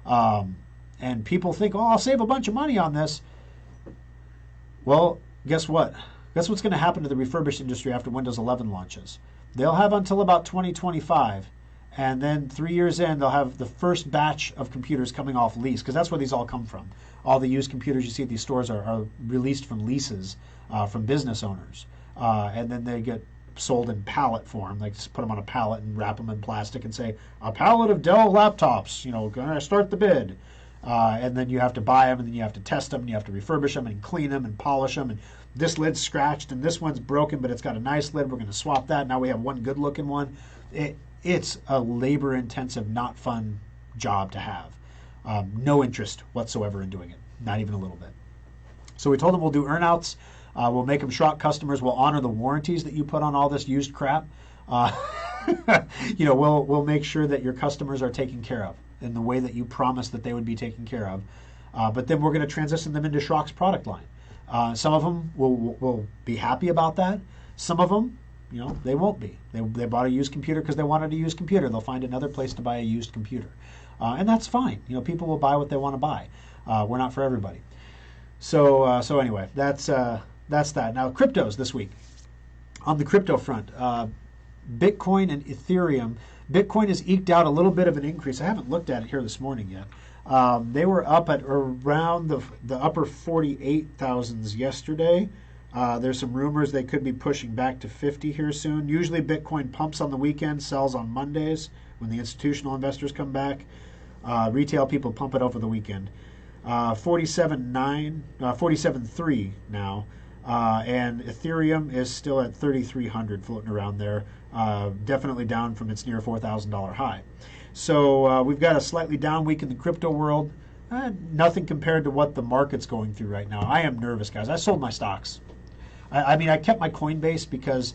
And people think, "Oh, I'll save a bunch of money on this." Well, guess what? Guess what's going to happen to the refurbished industry after Windows 11 launches? They'll have until about 2025, and then 3 years in, they'll have the first batch of computers coming off lease, because that's where these all come from. All the used computers you see at these stores are released from leases from business owners, and then they get sold in pallet form. They just put them on a pallet and wrap them in plastic and say, "A pallet of Dell laptops, gonna start the bid." and then you have to buy them, and then you have to test them, and you have to refurbish them, and clean them, and polish them, and this lid's scratched, and this one's broken, but it's got a nice lid. We're going to swap that. Now we have one good-looking one. It's a labor-intensive, not fun job to have. No interest whatsoever in doing it, not even a little bit. So we told them we'll do earnouts. We'll make them Schrock customers. We'll honor the warranties that you put on all this used crap. We'll make sure that your customers are taken care of in the way that you promised that they would be taken care of. But then we're going to transition them into Schrock's product line. Some of them will be happy about that. Some of them, they won't be. They bought a used computer because they wanted a used computer. They'll find another place to buy a used computer. And that's fine. People will buy what they want to buy. We're not for everybody. So anyway, that's that. Now, cryptos this week. On the crypto front, Bitcoin and Ethereum. Bitcoin has eked out a little bit of an increase. I haven't looked at it here this morning yet. They were up at around the upper 48,000s yesterday. There's some rumors they could be pushing back to 50 here soon. Usually Bitcoin pumps on the weekend, sells on Mondays when the institutional investors come back. Retail people pump it over the weekend. 47.3 now. And Ethereum is still at 3,300 floating around there. Definitely down from its near $4,000 high. So we've got a slightly down week in the crypto world. Nothing compared to what the market's going through right now. I am nervous, guys. I sold my stocks. I kept my Coinbase because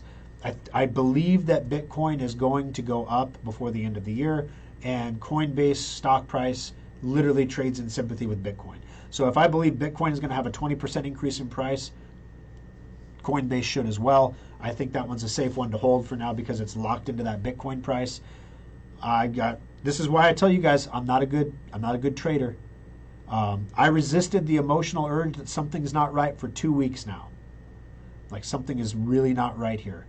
I believe that Bitcoin is going to go up before the end of the year, and Coinbase stock price literally trades in sympathy with Bitcoin. So if I believe Bitcoin is going to have a 20% increase in price, Coinbase should as well. I think that one's a safe one to hold for now because it's locked into that Bitcoin price. This is why I tell you guys I'm not a good trader. I resisted the emotional urge that something's not right for 2 weeks now. Like something is really not right here.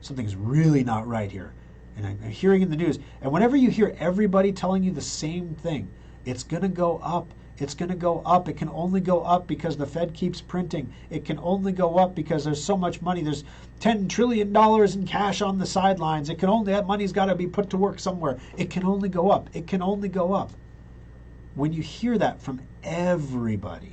Something's really not right here. And I'm hearing in the news. And whenever you hear everybody telling you the same thing, it's going to go up. It's going to go up. It can only go up because the Fed keeps printing. It can only go up because there's so much money. There's $10 trillion in cash on the sidelines. That money's got to be put to work somewhere. It can only go up. It can only go up. When you hear that from everybody,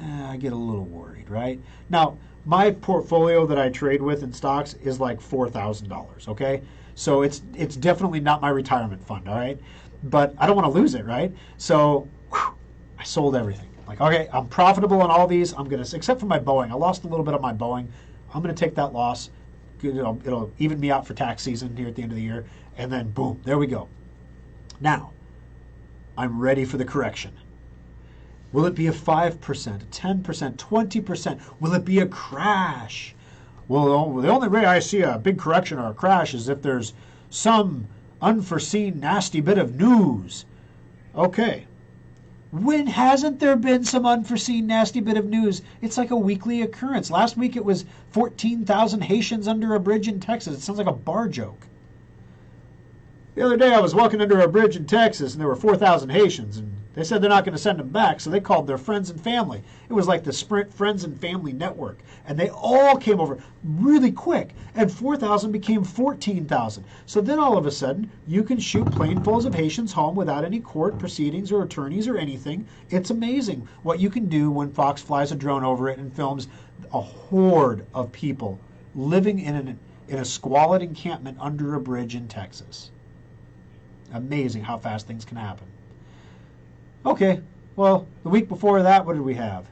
I get a little worried, right? Now, my portfolio that I trade with in stocks is like $4,000, okay? So it's definitely not my retirement fund, all right? But I don't want to lose it, right? So I sold everything. Like, okay, I'm profitable on all these. I'm going to, except for my Boeing. I lost a little bit of my Boeing. I'm going to take that loss. It'll even me out for tax season here at the end of the year. And then, boom, there we go. Now, I'm ready for the correction. Will it be a 5%, a 10%, 20%? Will it be a crash? Well, the only way I see a big correction or a crash is if there's some unforeseen nasty bit of news. Okay. When hasn't there been some unforeseen nasty bit of news? It's like a weekly occurrence. Last week it was 14,000 Haitians under a bridge in Texas. It sounds like a bar joke. The other day I was walking under a bridge in Texas and there were 4,000 Haitians and they said they're not going to send them back, so they called their friends and family. It was like the Sprint Friends and Family Network. And they all came over really quick. And 4,000 became 14,000. So then all of a sudden, you can shoot planefuls of Haitians home without any court proceedings or attorneys or anything. It's amazing what you can do when Fox flies a drone over it and films a horde of people living in a squalid encampment under a bridge in Texas. Amazing how fast things can happen. Okay, well, the week before that, what did we have?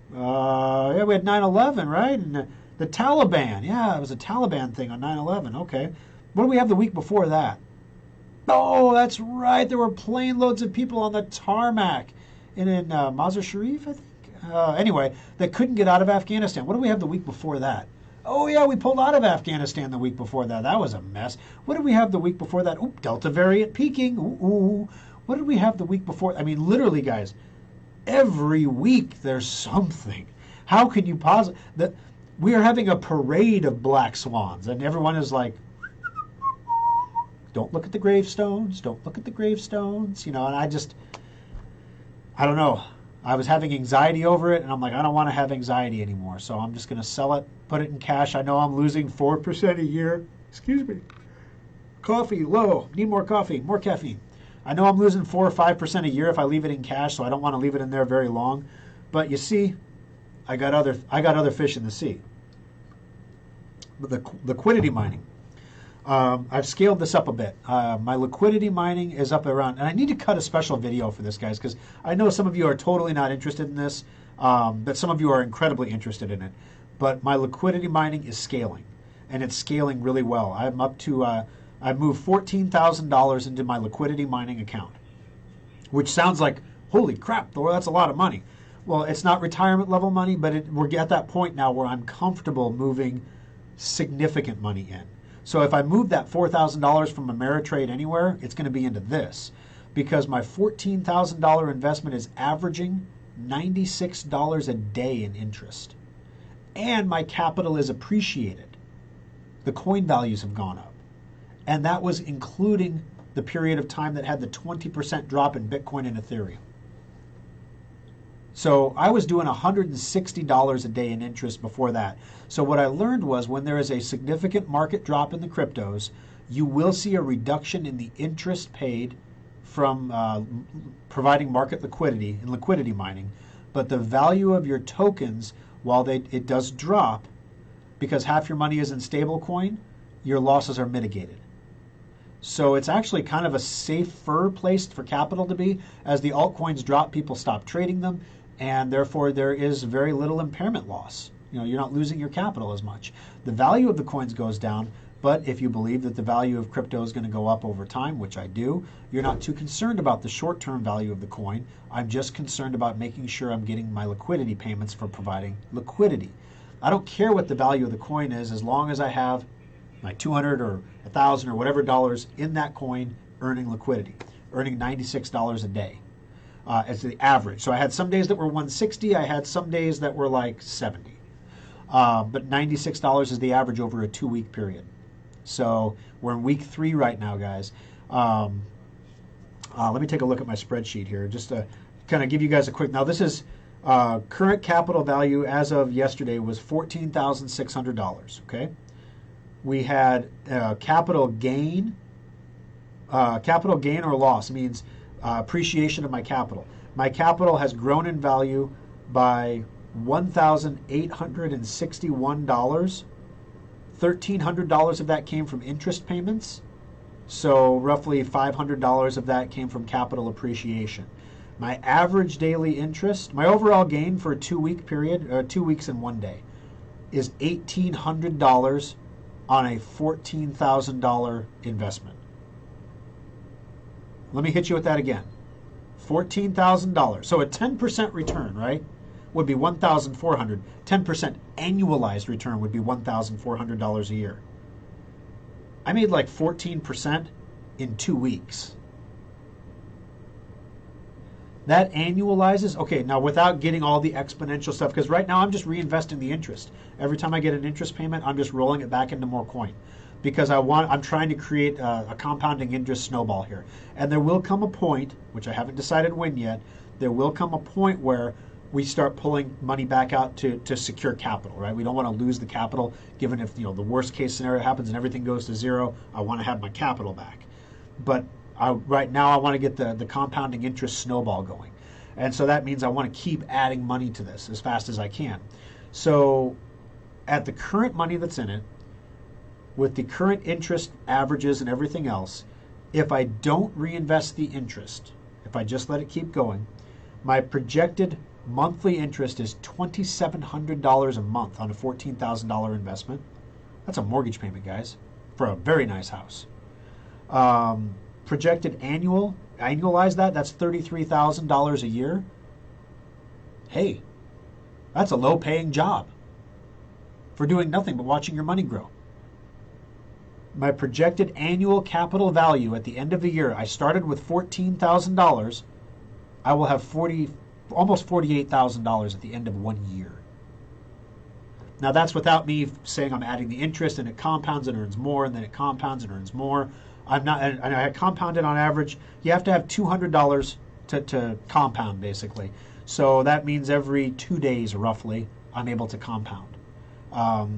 We had 9/11, right? And the Taliban. Yeah, it was a Taliban thing on 9/11. Okay. What do we have the week before that? Oh, that's right. There were plane loads of people on the tarmac in Mazar Sharif, I think. Anyway, that couldn't get out of Afghanistan. What do we have the week before that? Oh, yeah, we pulled out of Afghanistan the week before that. That was a mess. What did we have the week before that? Ooh, Delta variant peaking. Ooh. What did we have the week before? I mean, literally, guys, every week there's something. How can you posit that we are having a parade of black swans and everyone is like, don't look at the gravestones, don't look at the gravestones, and I don't know. I was having anxiety over it and I'm like, I don't want to have anxiety anymore. So I'm just going to sell it, put it in cash. I know I'm losing 4% a year. Excuse me. Coffee low. Need more coffee, more caffeine. I know I'm losing 4 or 5% a year if I leave it in cash, so I don't want to leave it in there very long. But you see, I got other fish in the sea. But the liquidity mining, I've scaled this up a bit. My liquidity mining is up around, and I need to cut a special video for this, guys, because I know some of you are totally not interested in this, but some of you are incredibly interested in it. But my liquidity mining is scaling, and it's scaling really well. I'm up to, I moved $14,000 into my liquidity mining account, which sounds like, holy crap, Thor, that's a lot of money. Well, it's not retirement level money, but we're at that point now where I'm comfortable moving significant money in. So if I move that $4,000 from Ameritrade anywhere, it's going to be into this, because my $14,000 investment is averaging $96 a day in interest. And my capital is appreciated. The coin values have gone up. And that was including the period of time that had the 20% drop in Bitcoin and Ethereum. So I was doing $160 a day in interest before that. So what I learned was when there is a significant market drop in the cryptos, you will see a reduction in the interest paid from providing market liquidity and liquidity mining. But the value of your tokens, while it does drop, because half your money is in stablecoin, your losses are mitigated. So it's actually kind of a safer place for capital to be. As the altcoins drop, people stop trading them, and therefore there is very little impairment loss. You're not losing your capital as much. The value of the coins goes down, but if you believe that the value of crypto is going to go up over time, which I do, you're not too concerned about the short-term value of the coin. I'm just concerned about making sure I'm getting my liquidity payments for providing liquidity. I don't care what the value of the coin is as long as I have my 200 or 1,000 or whatever dollars in that coin earning liquidity, earning $96 a day. As the average. So I had some days that were 160. I had some days that were like 70. But $96 is the average over a 2-week period. So we're in week 3 right now, guys. Let me take a look at my spreadsheet here, just to kind of give you guys a quick. Now this is current capital value as of yesterday was $14,600. Okay. We had capital gain or loss means appreciation of my capital. My capital has grown in value by $1,861. $1,300 of that came from interest payments. So roughly $500 of that came from capital appreciation. My average daily interest, my overall gain for a 2-week period, 2 weeks and 1 day, is $1,800 on a $14,000 investment. Let me hit you with that again. $14,000. So a 10% return, right, would be $1,400. 10% annualized return would be $1,400 a year. I made like 14% in 2 weeks. That annualizes, okay, now without getting all the exponential stuff, because right now I'm just reinvesting the interest. Every time I get an interest payment, I'm just rolling it back into more coin. Because I'm trying to create a compounding interest snowball here. And there will come a point, which I haven't decided when yet, there will come a point where we start pulling money back out to secure capital, right? We don't want to lose the capital, given if the worst case scenario happens and everything goes to zero, I want to have my capital back. But right now I want to get the compounding interest snowball going. And so that means I want to keep adding money to this as fast as I can. So at the current money that's in it, with the current interest averages and everything else, if I don't reinvest the interest, if I just let it keep going, my projected monthly interest is $2,700 a month on a $14,000 investment. That's a mortgage payment, guys, for a very nice house. Projected annualize that's $33,000 a year. Hey, that's a low-paying job for doing nothing but watching your money grow. My projected annual capital value at the end of the year, I started with $14,000. I will have almost $48,000 at the end of 1 year. Now that's without me saying I'm adding the interest, and it compounds and earns more, and then it compounds and earns more. And I compounded on average. You have to have $200 to compound, basically. So that means every 2 days, roughly, I'm able to compound.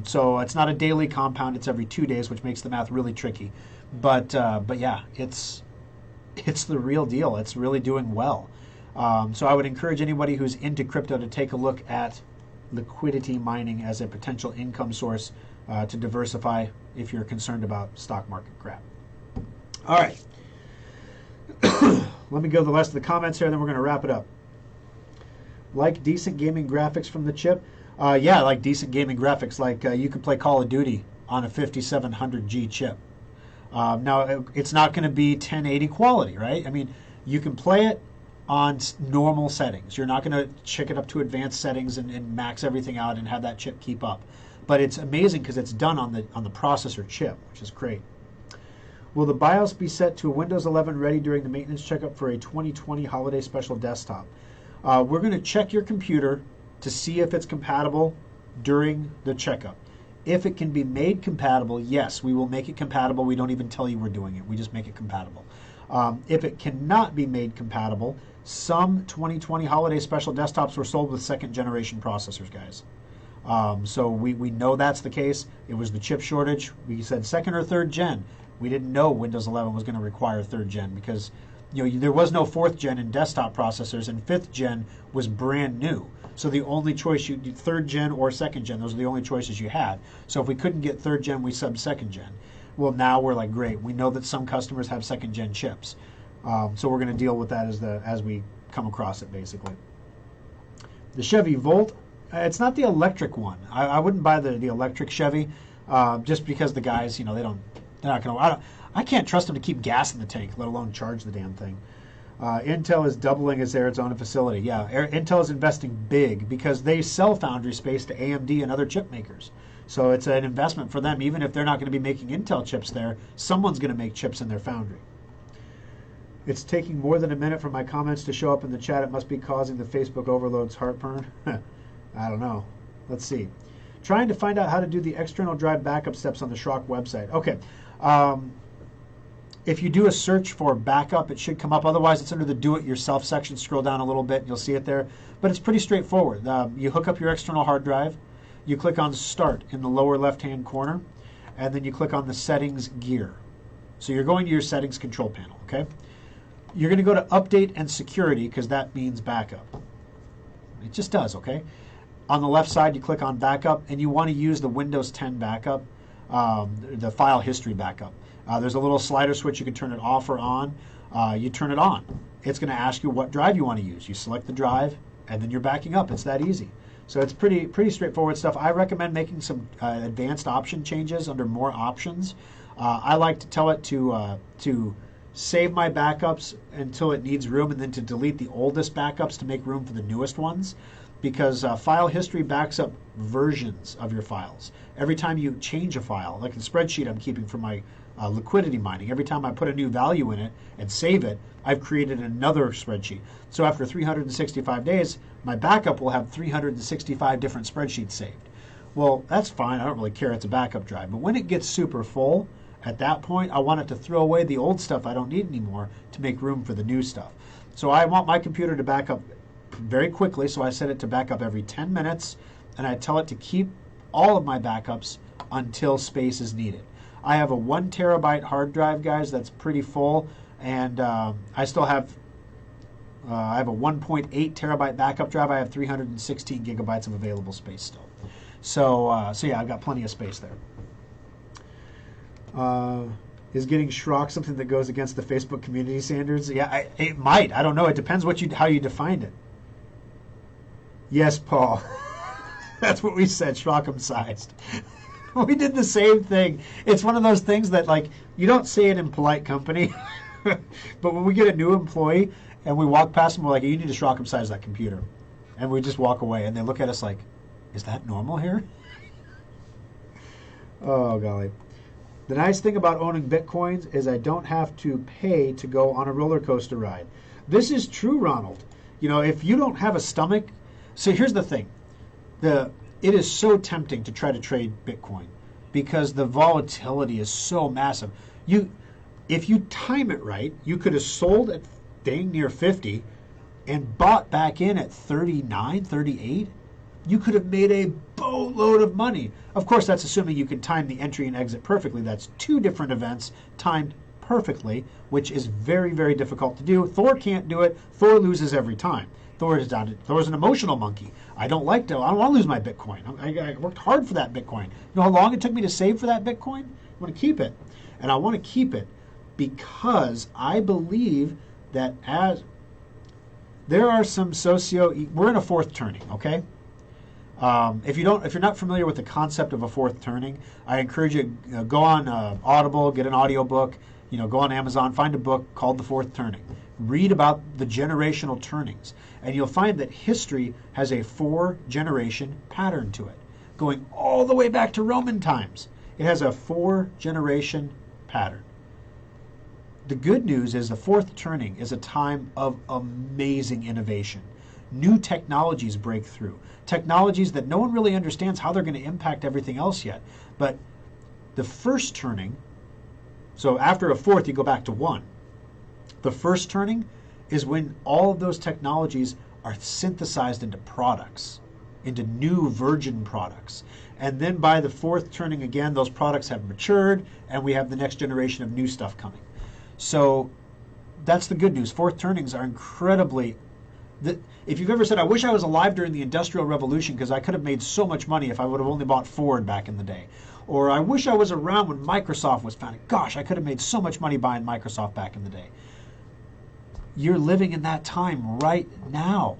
So it's not a daily compound; it's every 2 days, which makes the math really tricky. But yeah, it's it's the real deal. It's really doing well. So I would encourage anybody who's into crypto to take a look at liquidity mining as a potential income source to diversify if you're concerned about stock market crap. All right. Let me go to the rest of the comments here, then we're going to wrap it up. Like decent gaming graphics from the chip? Yeah, like decent gaming graphics. Like you could play Call of Duty on a 5700G chip. Now, it's not going to be 1080 quality, right? I mean, you can play it on normal settings. You're not going to check it up to advanced settings and max everything out and have that chip keep up. But it's amazing because it's done on the processor chip, which is great. Will the BIOS be set to a Windows 11 ready during the maintenance checkup for a 2020 holiday special desktop? We're going to check your computer to see if it's compatible during the checkup. If it can be made compatible, yes, we will make it compatible. We don't even tell you we're doing it. We just make it compatible. If it cannot be made compatible, some 2020 holiday special desktops were sold with second generation processors, guys. So we know that's the case. It was the chip shortage. We said second or third gen. We didn't know Windows 11 was going to require third gen because there was no fourth gen in desktop processors, and fifth gen was brand new. So the only choice, third gen or second gen, those are the only choices you had. So if we couldn't get third gen, we subbed second gen. Well, now we're like, great. We know that some customers have second gen chips. So we're going to deal with that as we come across it, basically. The Chevy Volt, it's not the electric one. I wouldn't buy the electric Chevy just because the guys, they're not going to. I can't trust them to keep gas in the tank, let alone charge the damn thing. Intel is doubling its Arizona facility. Yeah, Intel is investing big because they sell foundry space to AMD and other chip makers. So it's an investment for them. Even if they're not going to be making Intel chips there, someone's going to make chips in their foundry. It's taking more than a minute for my comments to show up in the chat. It must be causing the Facebook overload's heartburn. I don't know. Let's see. Trying to find out how to do the external drive backup steps on the Schrock website. Okay. If you do a search for backup, it should come up. Otherwise, it's under the do-it-yourself section. Scroll down a little bit, and you'll see it there. But it's pretty straightforward. You hook up your external hard drive. You click on Start in the lower left-hand corner, and then you click on the Settings gear. So you're going to your Settings control panel, okay? You're going to go to Update and Security, because that means backup. It just does, okay? On the left side, you click on Backup, and you want to use the Windows 10 backup, the file history backup. There's a little slider switch. You can turn it off or on. You turn it on. It's going to ask you what drive you want to use. You select the drive, and then you're backing up. It's that easy. So it's pretty straightforward stuff. I recommend making some advanced option changes under more options. I like to tell it to save my backups until it needs room, and then to delete the oldest backups to make room for the newest ones. Because file history backs up versions of your files. Every time you change a file, like the spreadsheet I'm keeping for my liquidity mining, every time I put a new value in it and save it, I've created another spreadsheet. So after 365 days, my backup will have 365 different spreadsheets saved. Well, that's fine. I don't really care. It's a backup drive. But when it gets super full, at that point, I want it to throw away the old stuff I don't need anymore to make room for the new stuff. So I want my computer to back up very quickly, so I set it to back up every 10 minutes, and I tell it to keep all of my backups until space is needed. I have a 1 terabyte hard drive, guys, that's pretty full, and I still have I have a 1.8 terabyte backup drive. I have 316 gigabytes of available space still. So yeah, I've got plenty of space there. Is getting Schrock something that goes against the Facebook community standards? Yeah, it might. I don't know. It depends how you define it. Yes, Paul. That's what we said, Schrock'em-sized. We did the same thing. It's one of those things that, like, you don't say it in polite company, but when we get a new employee and we walk past them, we're like, you need to Schrock'em-size that computer. And we just walk away, and they look at us like, is that normal here? Oh, golly. The nice thing about owning Bitcoins is I don't have to pay to go on a roller coaster ride. This is true, Ronald. If you don't have a stomach... So here's the thing. It is so tempting to try to trade Bitcoin because the volatility is so massive. If you time it right, you could have sold at dang near 50 and bought back in at 39, 38. You could have made a boatload of money. Of course, that's assuming you can time the entry and exit perfectly. That's two different events timed perfectly, which is very, very difficult to do. Thor can't do it. Thor loses every time. Thor's an emotional monkey. I don't want to lose my Bitcoin. I worked hard for that Bitcoin. You know how long it took me to save for that Bitcoin? I want to keep it. And I want to keep it because I believe that as there are some we're in a fourth turning, okay? If you're not familiar with the concept of a fourth turning, I encourage you go on Audible, get an audiobook, go on Amazon, find a book called The Fourth Turning. Read about the generational turnings, and you'll find that history has a 4-generation pattern to it, going all the way back to Roman times. It has a 4-generation pattern. The good news is the fourth turning is a time of amazing innovation. New technologies break through. Technologies that no one really understands how they're going to impact everything else yet. But the first turning, so after a fourth, you go back to 1. The first turning is when all of those technologies are synthesized into products, into new virgin products. And then by the fourth turning again, those products have matured and we have the next generation of new stuff coming. So that's the good news. Fourth turnings are incredibly... If you've ever said, I wish I was alive during the Industrial Revolution because I could have made so much money if I would have only bought Ford back in the day. Or I wish I was around when Microsoft was founded. Gosh, I could have made so much money buying Microsoft back in the day. You're living in that time right now.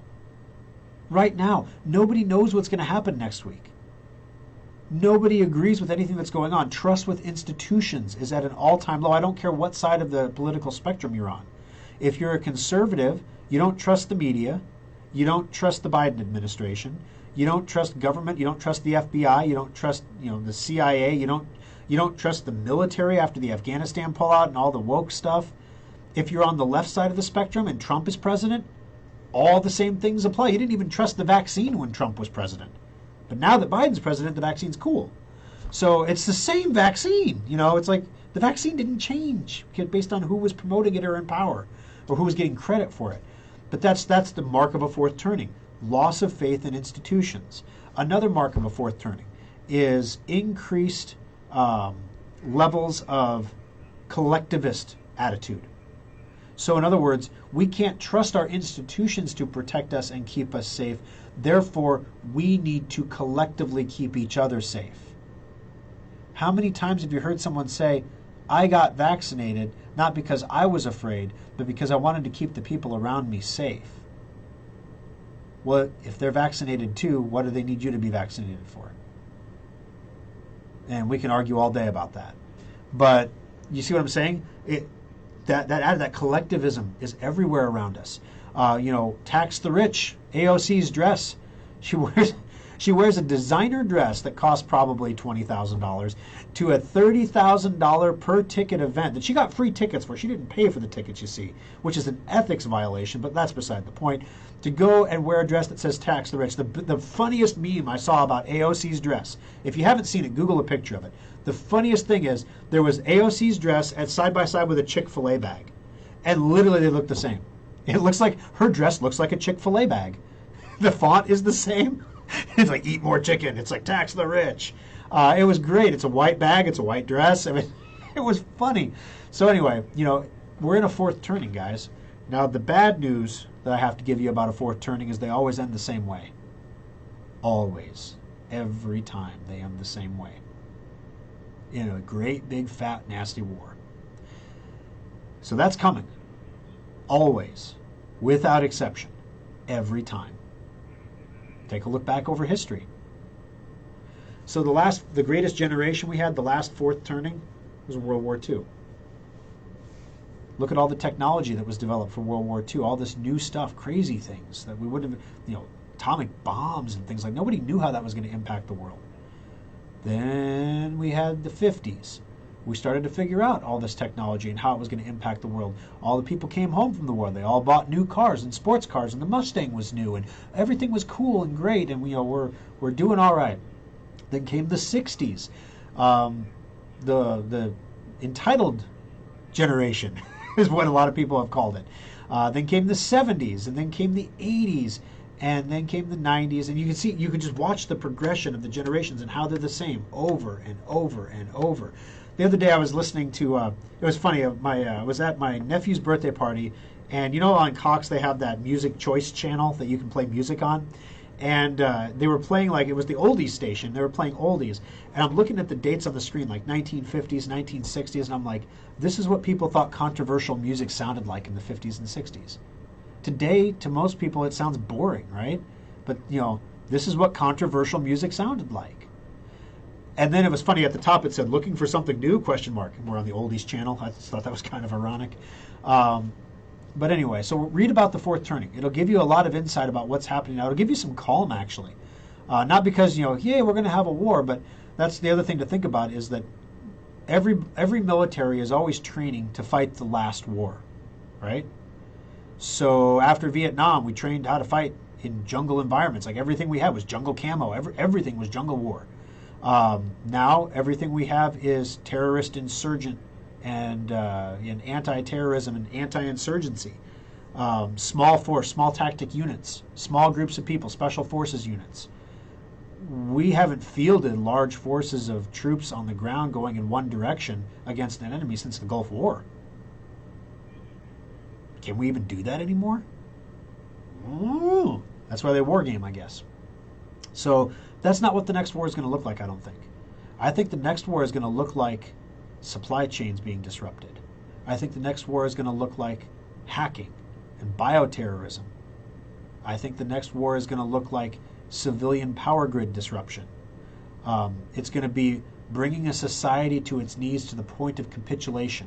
Right now. Nobody knows what's going to happen next week. Nobody agrees with anything that's going on. Trust with institutions is at an all-time low. I don't care what side of the political spectrum you're on. If you're a conservative, you don't trust the media. You don't trust the Biden administration. You don't trust government. You don't trust the FBI. You don't trust, the CIA. You don't trust the military after the Afghanistan pullout and all the woke stuff. If you're on the left side of the spectrum and Trump is president, all the same things apply. You didn't even trust the vaccine when Trump was president. But now that Biden's president, the vaccine's cool. So it's the same vaccine. It's like the vaccine didn't change based on who was promoting it or in power or who was getting credit for it. But that's the mark of a fourth turning. Loss of faith in institutions. Another mark of a fourth turning is increased levels of collectivist attitude. So in other words, we can't trust our institutions to protect us and keep us safe. Therefore, we need to collectively keep each other safe. How many times have you heard someone say, I got vaccinated not because I was afraid, but because I wanted to keep the people around me safe? Well, if they're vaccinated too, what do they need you to be vaccinated for? And we can argue all day about that. But you see what I'm saying? That collectivism is everywhere around us. Tax the rich. AOC's dress. She wears a designer dress that costs probably $20,000 to a $30,000 per ticket event that she got free tickets for. She didn't pay for the tickets, you see, which is an ethics violation, but that's beside the point. To go and wear a dress that says tax the rich. The funniest meme I saw about AOC's dress, if you haven't seen it, Google a picture of it. The funniest thing is there was AOC's dress at side by side with a Chick-fil-A bag. And literally they look the same. It looks like her dress looks like a Chick-fil-A bag. The font is the same. It's like eat more chicken. It's like tax the rich. It was great. It's a white bag. It's a white dress. I mean, it was funny. So anyway, we're in a fourth turning, guys. Now, the bad news that I have to give you about a fourth turning is they always end the same way. Always. Every time they end the same way. In a great, big, fat, nasty war. So that's coming. Always. Without exception. Every time. Take a look back over history. So the greatest generation we had, the last fourth turning, was World War II. Look at all the technology that was developed for World War II, all this new stuff, crazy things that we wouldn't have, atomic bombs and things like nobody knew how that was going to impact the world. Then we had the 50s. We started to figure out all this technology and how it was going to impact the world. All the people came home from the war. They all bought new cars and sports cars, and the Mustang was new, and everything was cool and great, and we're doing all right. Then came the 60s, the entitled generation is what a lot of people have called it. Then came the 70s, and then came the 80s, And then came the 90s, and you can just watch the progression of the generations and how they're the same over and over and over. The other day I was listening to, it was funny, I was at my nephew's birthday party, and on Cox they have that music choice channel that you can play music on. And they were playing, like, it was the oldies station. They were playing oldies. And I'm looking at the dates on the screen, like 1950s, 1960s, and I'm like, this is what people thought controversial music sounded like in the 50s and 60s. Today, to most people, it sounds boring, right? But, this is what controversial music sounded like. And then it was funny, at the top it said, looking for something new, question mark. And we're on the oldies channel. I just thought that was kind of ironic. But anyway, so read about the fourth turning. It'll give you a lot of insight about what's happening now. It'll give you some calm, actually. Not because, yay, we're going to have a war, but that's the other thing to think about is that every military is always training to fight the last war, right? So after Vietnam, we trained how to fight in jungle environments. Like everything we had was jungle camo. Everything was jungle war. Now everything we have is terrorist insurgent and anti-terrorism and anti-insurgency. Small force, small tactic units, small groups of people, special forces units. We haven't fielded large forces of troops on the ground going in one direction against an enemy since the Gulf War. Can we even do that anymore? That's why they war game, I guess. So that's not what the next war is going to look like, I don't think. I think the next war is going to look like supply chains being disrupted. I think the next war is going to look like hacking and bioterrorism. I think the next war is going to look like civilian power grid disruption. It's going to be bringing a society to its knees to the point of capitulation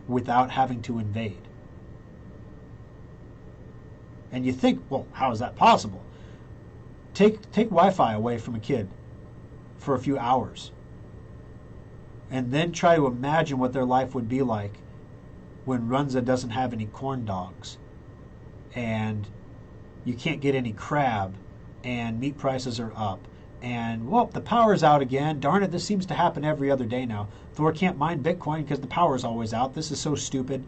without having to invade. And you think, well, how is that possible? Take Wi-Fi away from a kid for a few hours, and then try to imagine what their life would be like when Runza doesn't have any corn dogs, and you can't get any crab, and meat prices are up, and, well, the power's out again. Darn it, this seems to happen every other day now. Thor can't mine Bitcoin because the power's always out. This is so stupid.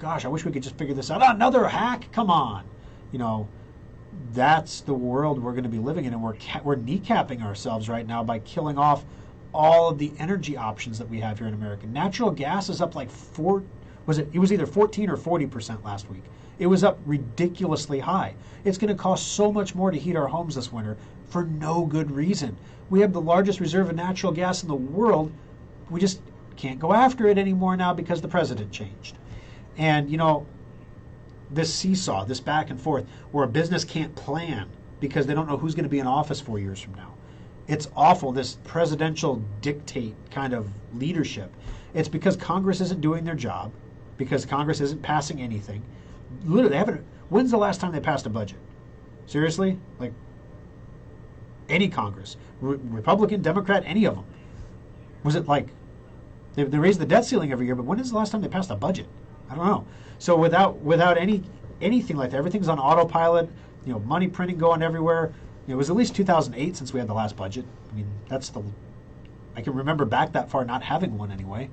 Gosh, I wish we could just figure this out. Another hack? Come on. That's the world we're going to be living in, and we're kneecapping ourselves right now by killing off all of the energy options that we have here in America. Natural gas is up like it was either 14 or 40% last week. It was up ridiculously high. It's going to cost so much more to heat our homes this winter for no good reason. We have the largest reserve of natural gas in the world. We just can't go after it anymore now because the president changed. And, this seesaw, this back and forth, where a business can't plan because they don't know who's going to be in office 4 years from now. It's awful, this presidential dictate kind of leadership. It's because Congress isn't doing their job, because Congress isn't passing anything. Literally, when's the last time they passed a budget? Seriously? Like, any Congress, Republican, Democrat, any of them. Was it like, they raise the debt ceiling every year, but when is the last time they passed a budget? I don't know. So without anything like that, everything's on autopilot. Money printing going everywhere. It was at least 2008 since we had the last budget. I mean, I can remember back that far not having one anyway.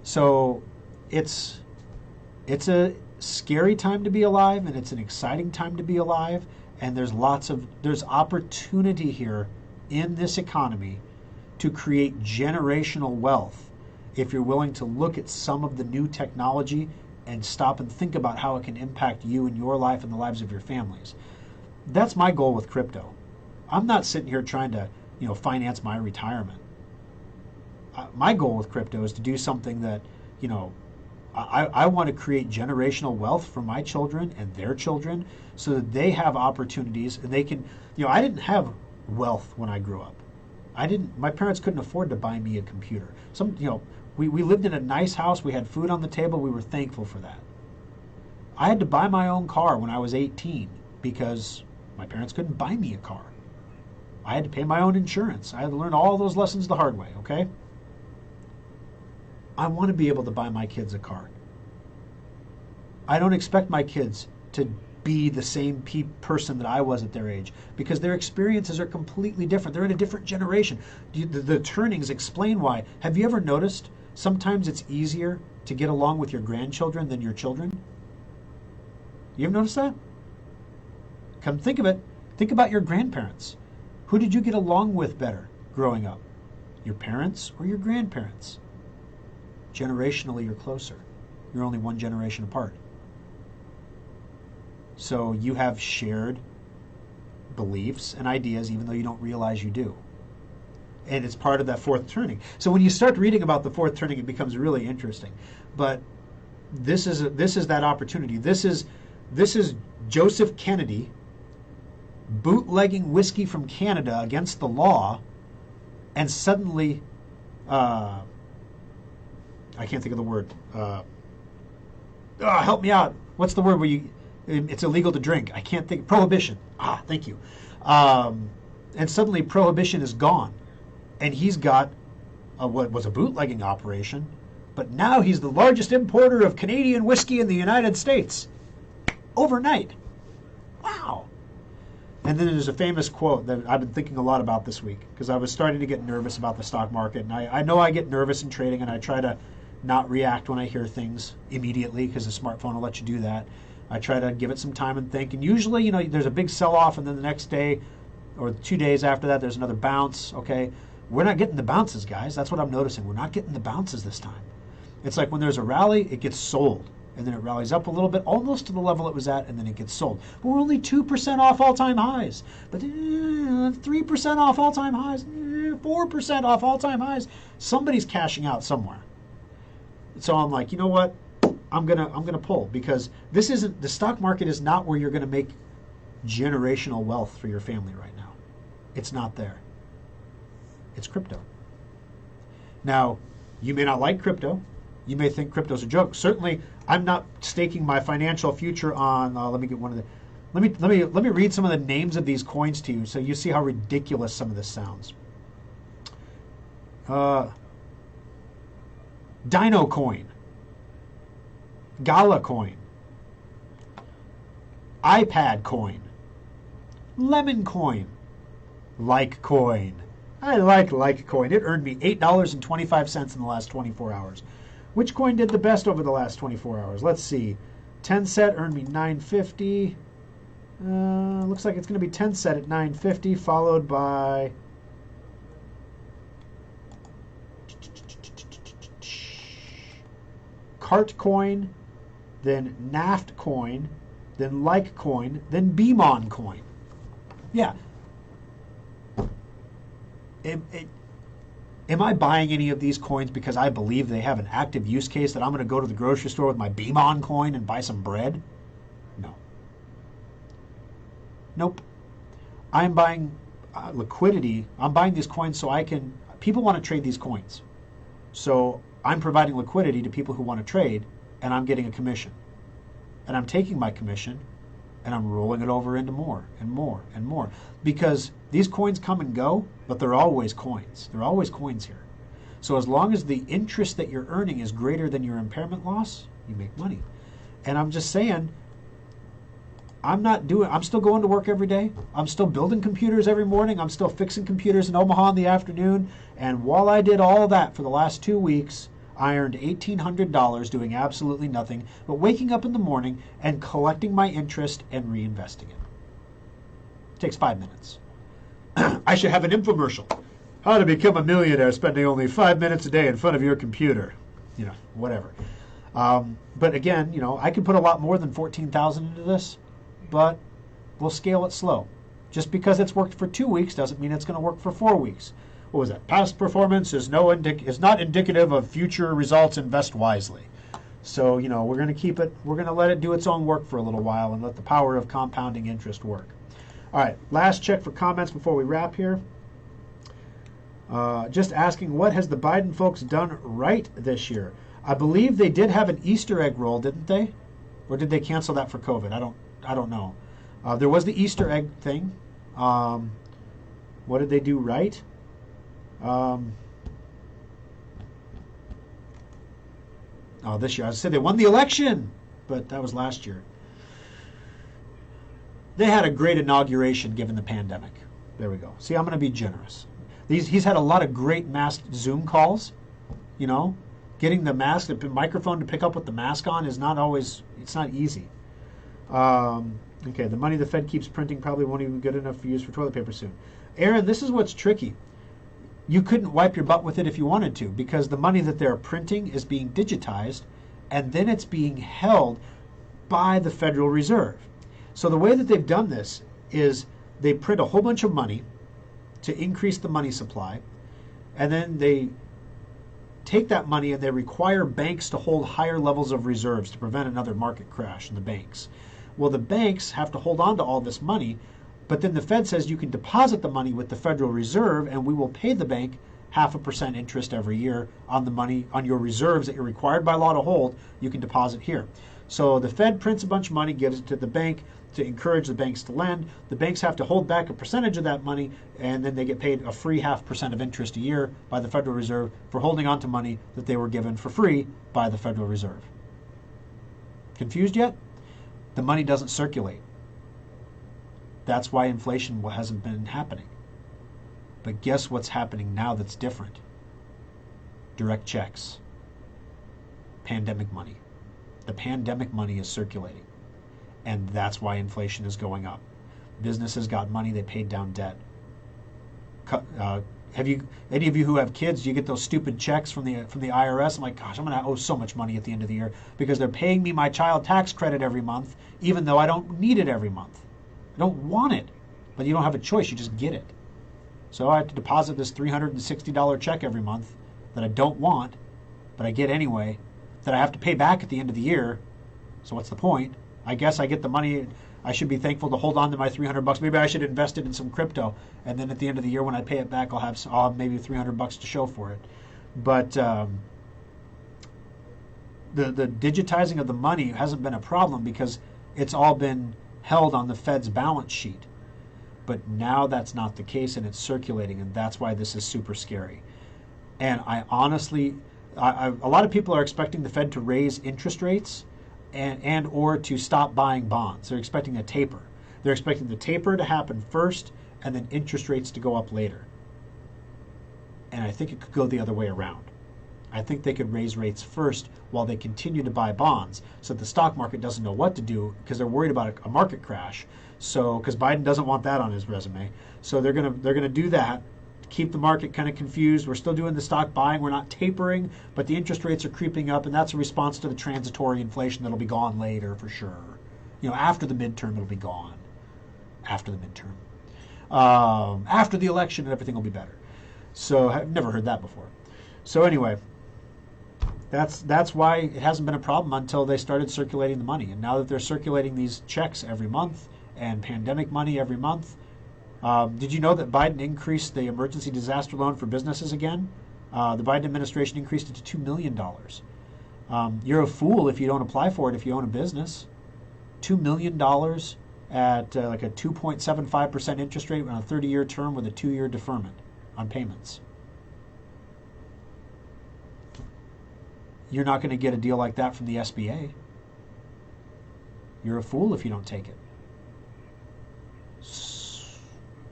So it's a scary time to be alive, and it's an exciting time to be alive. And there's opportunity here in this economy to create generational wealth if you're willing to look at some of the new technology and stop and think about how it can impact you and your life and the lives of your families. That's my goal with crypto. I'm not sitting here trying to, finance my retirement. My goal with crypto is to do something that, I want to create generational wealth for my children and their children so that they have opportunities and they can, I didn't have wealth when I grew up. My parents couldn't afford to buy me a computer. We lived in a nice house. We had food on the table. We were thankful for that. I had to buy my own car when I was 18 because my parents couldn't buy me a car. I had to pay my own insurance. I had to learn all those lessons the hard way, okay? I want to be able to buy my kids a car. I don't expect my kids to be the same person that I was at their age because their experiences are completely different. They're in a different generation. The turnings explain why. Have you ever noticed sometimes it's easier to get along with your grandchildren than your children? You ever noticed that? Come think of it. Think about your grandparents. Who did you get along with better growing up? Your parents or your grandparents? Generationally, you're closer. You're only one generation apart. So you have shared beliefs and ideas even though you don't realize you do. And it's part of that fourth turning. So when you start reading about the fourth turning, it becomes really interesting. But this is that opportunity. This is Joseph Kennedy bootlegging whiskey from Canada against the law, and suddenly, I can't think of the word. Help me out. What's the word where it's illegal to drink? I can't think. Prohibition. Thank you. And suddenly prohibition is gone. And he's got what was a bootlegging operation, but now he's the largest importer of Canadian whiskey in the United States. Overnight. Wow. And then there's a famous quote that I've been thinking a lot about this week because I was starting to get nervous about the stock market. And I know I get nervous in trading, and I try to not react when I hear things immediately because the smartphone will let you do that. I try to give it some time and think. And usually, there's a big sell-off, and then the next day or 2 days after that, there's another bounce. Okay. We're not getting the bounces, guys. That's what I'm noticing. We're not getting the bounces this time. It's like when there's a rally, it gets sold. And then it rallies up a little bit, almost to the level it was at, and then it gets sold. But we're only 2% off all-time highs. But 3% off all-time highs. 4% off all-time highs. Somebody's cashing out somewhere. So I'm like, you know what? I'm gonna pull, because the stock market is not where you're gonna make generational wealth for your family right now. It's not there. It's crypto. Now, you may not like crypto. You may think crypto's a joke. Certainly, I'm not staking my financial future on. Let me get one of the. Let me read some of the names of these coins to you, so you see how ridiculous some of this sounds. Dino Coin, Gala Coin, iPad Coin, Lemon Coin, Like Coin. I like Litecoin. It earned me $8.25 in the last 24 hours. Which coin did the best over the last 24 hours? Let's see. Tencent earned me $9.50. Looks like it's going to be Tencent at $9.50, followed by Cartcoin, then Naft Coin, then Litecoin, then Beemon Coin. Yeah. Am I buying any of these coins because I believe they have an active use case that I'm going to go to the grocery store with my Beemon coin and buy some bread? No. Nope. I'm buying liquidity. I'm buying these coins so people want to trade these coins. So I'm providing liquidity to people who want to trade, and I'm getting a commission. And I'm taking my commission and I'm rolling it over into more and more and more. Because these coins come and go, but they're always coins. They're always coins here. So as long as the interest that you're earning is greater than your impairment loss, you make money. And I'm just saying, I'm still going to work every day. I'm still building computers every morning. I'm still fixing computers in Omaha in the afternoon. And while I did all that for the last 2 weeks, I earned $1,800 doing absolutely nothing but waking up in the morning and collecting my interest and reinvesting it. It takes 5 minutes. I should have an infomercial. How to become a millionaire spending only 5 minutes a day in front of your computer. Whatever. But again, I could put a lot more than $14,000 into this, but we'll scale it slow. Just because it's worked for 2 weeks doesn't mean it's going to work for 4 weeks. What was that? Past performance is not indicative of future results. Invest wisely. So, we're going to keep it. We're going to let it do its own work for a little while and let the power of compounding interest work. All right, last check for comments before we wrap here. Just asking, what has the Biden folks done right this year? I believe they did have an Easter egg roll, didn't they? Or did they cancel that for COVID? I don't know. There was the Easter egg thing. What did they do right? This year. I said they won the election, but that was last year. They had a great inauguration given the pandemic. There we go. See, I'm going to be generous. He's had a lot of great masked Zoom calls. Getting the mask, the microphone to pick up with the mask on is not always, it's not easy. Okay, the money the Fed keeps printing probably won't even be good enough to use for toilet paper soon. Aaron, this is what's tricky. You couldn't wipe your butt with it if you wanted to, because the money that they're printing is being digitized, and then it's being held by the Federal Reserve. So the way that they've done this is they print a whole bunch of money to increase the money supply, and then they take that money and they require banks to hold higher levels of reserves to prevent another market crash in the banks. Well, the banks have to hold on to all this money, but then the Fed says you can deposit the money with the Federal Reserve and we will pay the bank 0.5% interest every year on the money, on your reserves that you're required by law to hold, you can deposit here. So the Fed prints a bunch of money, gives it to the bank to encourage the banks to lend. The banks have to hold back a percentage of that money, and then they get paid a free 0.5% of interest a year by the Federal Reserve for holding on to money that they were given for free by the Federal Reserve. Confused yet? The money doesn't circulate. That's why inflation hasn't been happening. But guess what's happening now that's different? Direct checks. Pandemic money. The pandemic money is circulating. And that's why inflation is going up. Businesses got money, they paid down debt. Any of you who have kids, do you get those stupid checks from the IRS? I'm like, gosh, I'm going to owe so much money at the end of the year because they're paying me my child tax credit every month, even though I don't need it every month. I don't want it, but you don't have a choice. You just get it. So I have to deposit this $360 check every month that I don't want, but I get anyway, that I have to pay back at the end of the year. So what's the point? I guess I get the money. I should be thankful to hold on to my $300. Maybe I should invest it in some crypto, and then at the end of the year when I pay it back, I'll have maybe $300 to show for it. But the digitizing of the money hasn't been a problem because it's all been held on the Fed's balance sheet. But now that's not the case, and it's circulating, and that's why this is super scary. And I honestly, a lot of people are expecting the Fed to raise interest rates and or to stop buying bonds. They're expecting a taper. They're expecting the taper to happen first and then interest rates to go up later. And I think it could go the other way around. I think they could raise rates first while they continue to buy bonds so that the stock market doesn't know what to do because they're worried about a market crash. So, because Biden doesn't want that on his resume. So they're gonna do that, keep the market kind of confused. We're still doing the stock buying. We're not tapering, but the interest rates are creeping up, and that's a response to the transitory inflation that'll be gone later for sure. After the midterm, it'll be gone. After the midterm. After the election, everything will be better. So I've never heard that before. So anyway, that's why it hasn't been a problem until they started circulating the money. And now that they're circulating these checks every month and pandemic money every month, did you know that Biden increased the emergency disaster loan for businesses again? The Biden administration increased it to $2 million. You're a fool if you don't apply for it if you own a business. $2 million at like a 2.75% interest rate on a 30-year term with a 2-year deferment on payments. You're not going to get a deal like that from the SBA. You're a fool if you don't take it.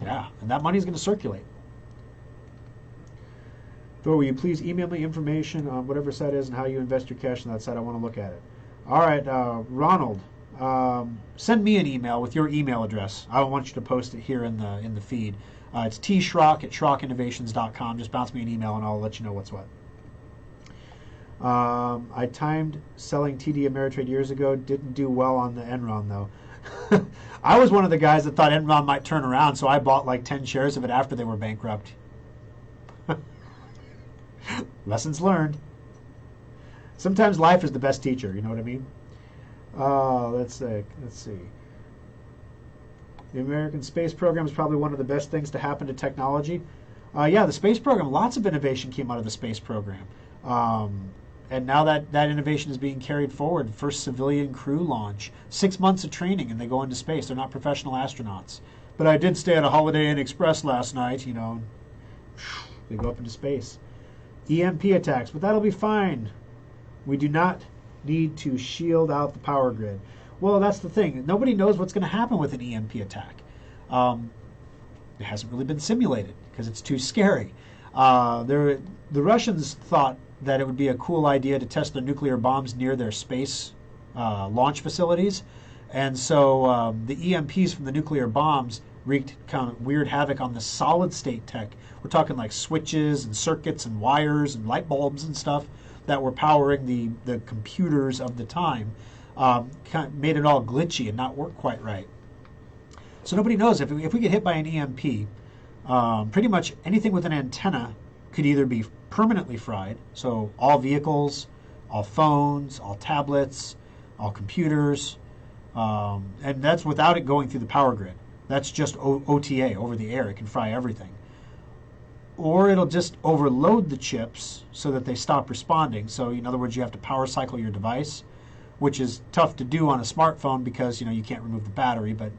Yeah, and that money is going to circulate. Thor, will you please email me information on whatever site is and how you invest your cash on that site? I want to look at it. All right, Ronald, send me an email with your email address. I want you to post it here in the feed. It's tschrock@schrockinnovations.com. Just bounce me an email and I'll let you know what's what. I timed selling TD Ameritrade years ago. Didn't do well on the Enron though. I was one of the guys that thought Enron might turn around, so I bought like 10 shares of it after they were bankrupt. Lessons learned. Sometimes life is the best teacher, you know what I mean? Let's see. The American space program is probably one of the best things to happen to technology. Yeah, the space program, lots of innovation came out of the space program. And now that innovation is being carried forward. First civilian crew launch, 6 months of training, and they go into space. They're not professional astronauts. But I did stay at a Holiday Inn Express last night, They go up into space. EMP attacks, but that'll be fine. We do not need to shield out the power grid. Well, that's the thing. Nobody knows what's going to happen with an EMP attack. It hasn't really been simulated because it's too scary. The Russians thought that it would be a cool idea to test their nuclear bombs near their space launch facilities. And so the EMPs from the nuclear bombs wreaked kind of weird havoc on the solid state tech. We're talking like switches and circuits and wires and light bulbs and stuff that were powering the computers of the time. Kind of made it all glitchy and not work quite right. So nobody knows if we get hit by an EMP, pretty much anything with an antenna could either be permanently fried, so all vehicles, all phones, all tablets, all computers, and that's without it going through the power grid. That's just OTA, over the air. It can fry everything. Or it'll just overload the chips so that they stop responding. So in other words, you have to power cycle your device, which is tough to do on a smartphone because you can't remove the battery. But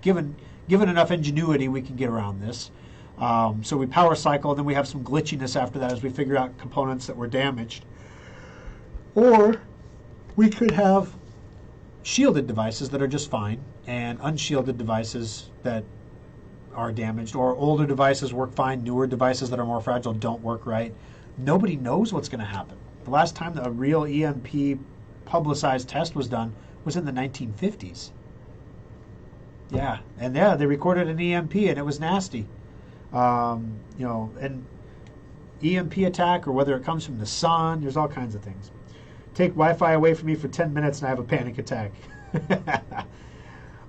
given enough ingenuity, we can get around this. So we power cycle, and then we have some glitchiness after that as we figure out components that were damaged. Or we could have shielded devices that are just fine and unshielded devices that are damaged, or older devices work fine, newer devices that are more fragile don't work right. Nobody knows what's going to happen. The last time that a real EMP publicized test was done was in the 1950s. Yeah, and they recorded an EMP and it was nasty. And EMP attack, or whether it comes from the sun, there's all kinds of things. Take Wi-Fi away from me for 10 minutes and I have a panic attack.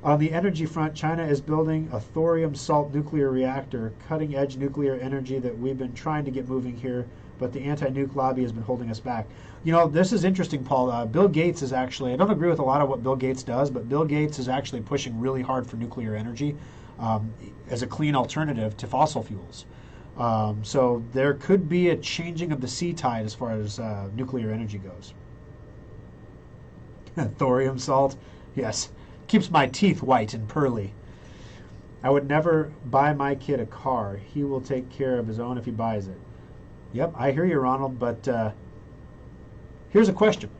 On the energy front, China is building a thorium salt nuclear reactor, cutting-edge nuclear energy that we've been trying to get moving here, but the anti-nuke lobby has been holding us back. This is interesting, Paul. Bill Gates is actually, I don't agree with a lot of what Bill Gates does, but Bill Gates is actually pushing really hard for nuclear energy as a clean alternative to fossil fuels. So there could be a changing of the sea tide as far as nuclear energy goes. Thorium salt, yes. Keeps my teeth white and pearly. I would never buy my kid a car. He will take care of his own if he buys it. Yep, I hear you, Ronald, but here's a question.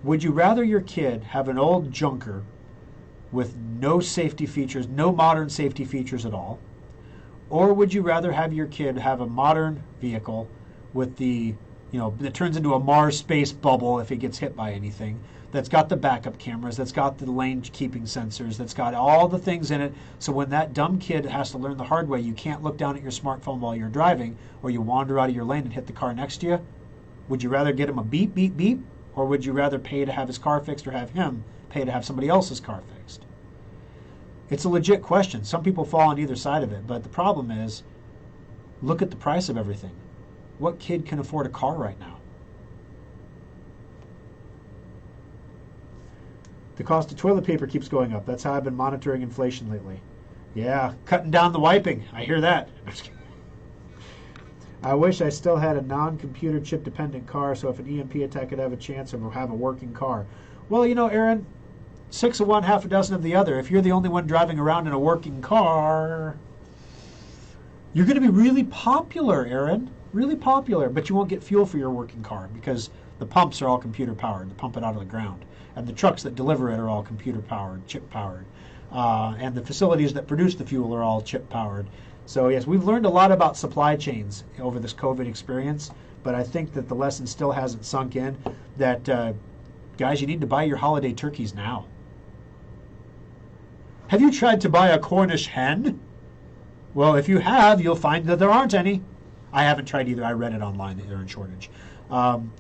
Would you rather your kid have an old junker with no safety features, no modern safety features at all? Or would you rather have your kid have a modern vehicle with that turns into a Mars space bubble if it gets hit by anything, that's got the backup cameras, that's got the lane keeping sensors, that's got all the things in it, so when that dumb kid has to learn the hard way, you can't look down at your smartphone while you're driving, or you wander out of your lane and hit the car next to you? Would you rather get him a beep, beep, beep, or would you rather pay to have his car fixed or have him pay to have somebody else's car fixed? It's a legit question. Some people fall on either side of it, but the problem is, look at the price of everything. What kid can afford a car right now? The cost of toilet paper keeps going up. That's how I've been monitoring inflation lately. Yeah, cutting down the wiping. I hear that. I wish I still had a non-computer chip dependent car, so if an EMP attack could have a chance of have a working car. Well, Aaron, 6 of one, half a dozen of the other. If you're the only one driving around in a working car, you're going to be really popular, Aaron. Really popular, but you won't get fuel for your working car because the pumps are all computer powered to pump it out of the ground. And the trucks that deliver it are all computer powered, chip powered. And the facilities that produce the fuel are all chip powered. So yes, we've learned a lot about supply chains over this COVID experience, but I think that the lesson still hasn't sunk in that, guys, you need to buy your holiday turkeys now. Have you tried to buy a Cornish hen? Well, if you have, you'll find that there aren't any. I haven't tried either. I read it online that they're in shortage.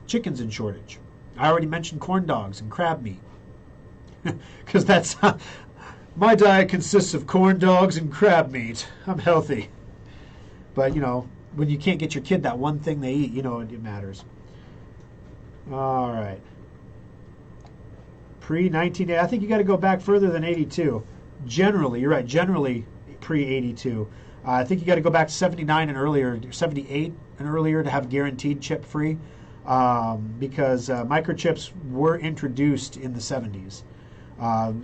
Chicken's in shortage. I already mentioned corn dogs and crab meat. Because that's my diet consists of corn dogs and crab meat. I'm healthy. But, when you can't get your kid that one thing they eat, it matters. All right. Pre-1980. I think you got to go back further than 82. Generally, you're right. Generally, pre-82. I think you got to go back 79 and earlier, 78 and earlier to have guaranteed chip free. Because microchips were introduced in the 70s.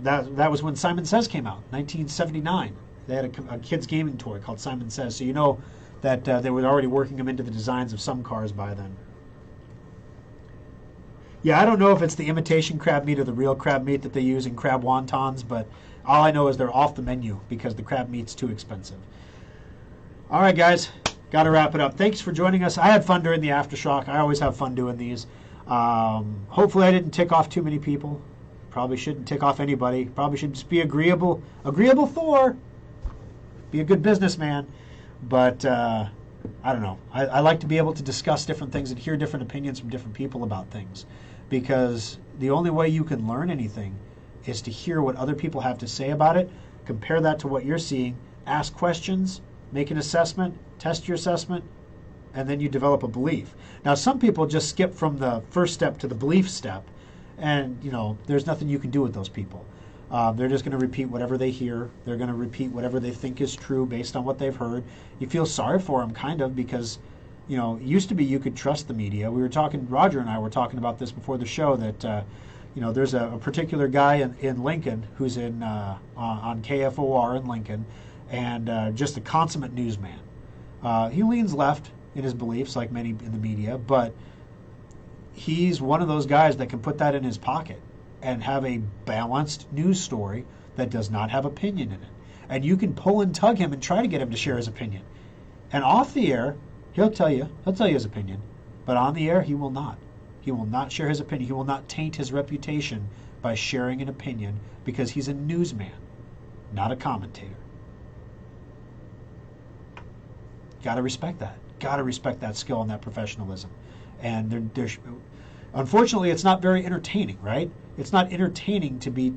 That was when Simon Says came out, 1979. They had a kid's gaming toy called Simon Says, so you know that they were already working them into the designs of some cars by then. Yeah, I don't know if it's the imitation crab meat or the real crab meat that they use in crab wontons, but all I know is they're off the menu because the crab meat's too expensive. All right, guys. Got to wrap it up. Thanks for joining us. I had fun during the Aftershock. I always have fun doing these. Hopefully I didn't tick off too many people. Probably shouldn't tick off anybody. Probably should just be agreeable Thor. Be a good businessman. But I don't know. I like to be able to discuss different things and hear different opinions from different people about things, because the only way you can learn anything is to hear what other people have to say about it, compare that to what you're seeing, ask questions, make an assessment, test your assessment, and then you develop a belief. Now, some people just skip from the first step to the belief step, and there's nothing you can do with those people. They're just going to repeat whatever they hear. They're going to repeat whatever they think is true based on what they've heard. You feel sorry for them, kind of, because it used to be you could trust the media. Roger and I were talking about this before the show, that there's a particular guy in Lincoln who's on KFOR in Lincoln, and just a consummate newsman. He leans left in his beliefs, like many in the media, but he's one of those guys that can put that in his pocket and have a balanced news story that does not have opinion in it. And you can pull and tug him and try to get him to share his opinion. And off the air, he'll tell you his opinion, but on the air, he will not. He will not share his opinion. He will not taint his reputation by sharing an opinion, because he's a newsman, not a commentator. Got to respect that. Got to respect that skill and that professionalism. And unfortunately, it's not very entertaining, right? It's not entertaining to be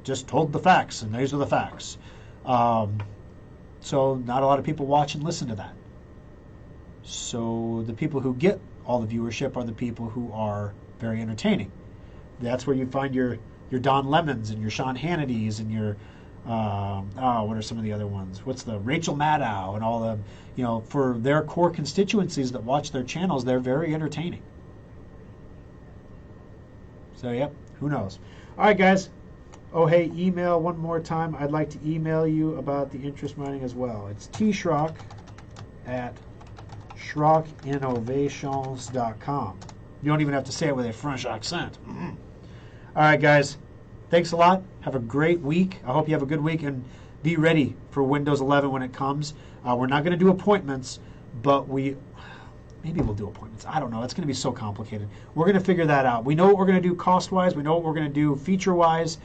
just told the facts, and these are the facts. So not a lot of people watch and listen to that. So the people who get all the viewership are the people who are very entertaining. That's where you find your Don Lemons and your Sean Hannitys and your what are some of the other ones? What's the Rachel Maddow and all the, for their core constituencies that watch their channels, they're very entertaining. So, yep, who knows? All right, guys. Oh, hey, email one more time. I'd like to email you about the interest mining as well. It's tschrock at schrockinnovations.com. You don't even have to say it with a French accent. Mm-hmm. All right, guys. Thanks a lot. Have a great week. I hope you have a good week, and be ready for Windows 11 when it comes. We're not going to do appointments, but maybe we'll do appointments. I don't know. It's going to be so complicated. We're going to figure that out. We know what we're going to do cost-wise. We know what we're going to do feature-wise.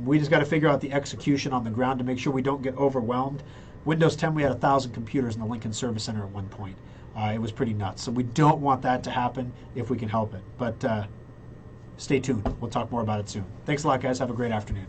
We just got to figure out the execution on the ground to make sure we don't get overwhelmed. Windows 10, we had 1,000 computers in the Lincoln Service Center at one point. It was pretty nuts. So we don't want that to happen if we can help it. But stay tuned. We'll talk more about it soon. Thanks a lot, guys. Have a great afternoon.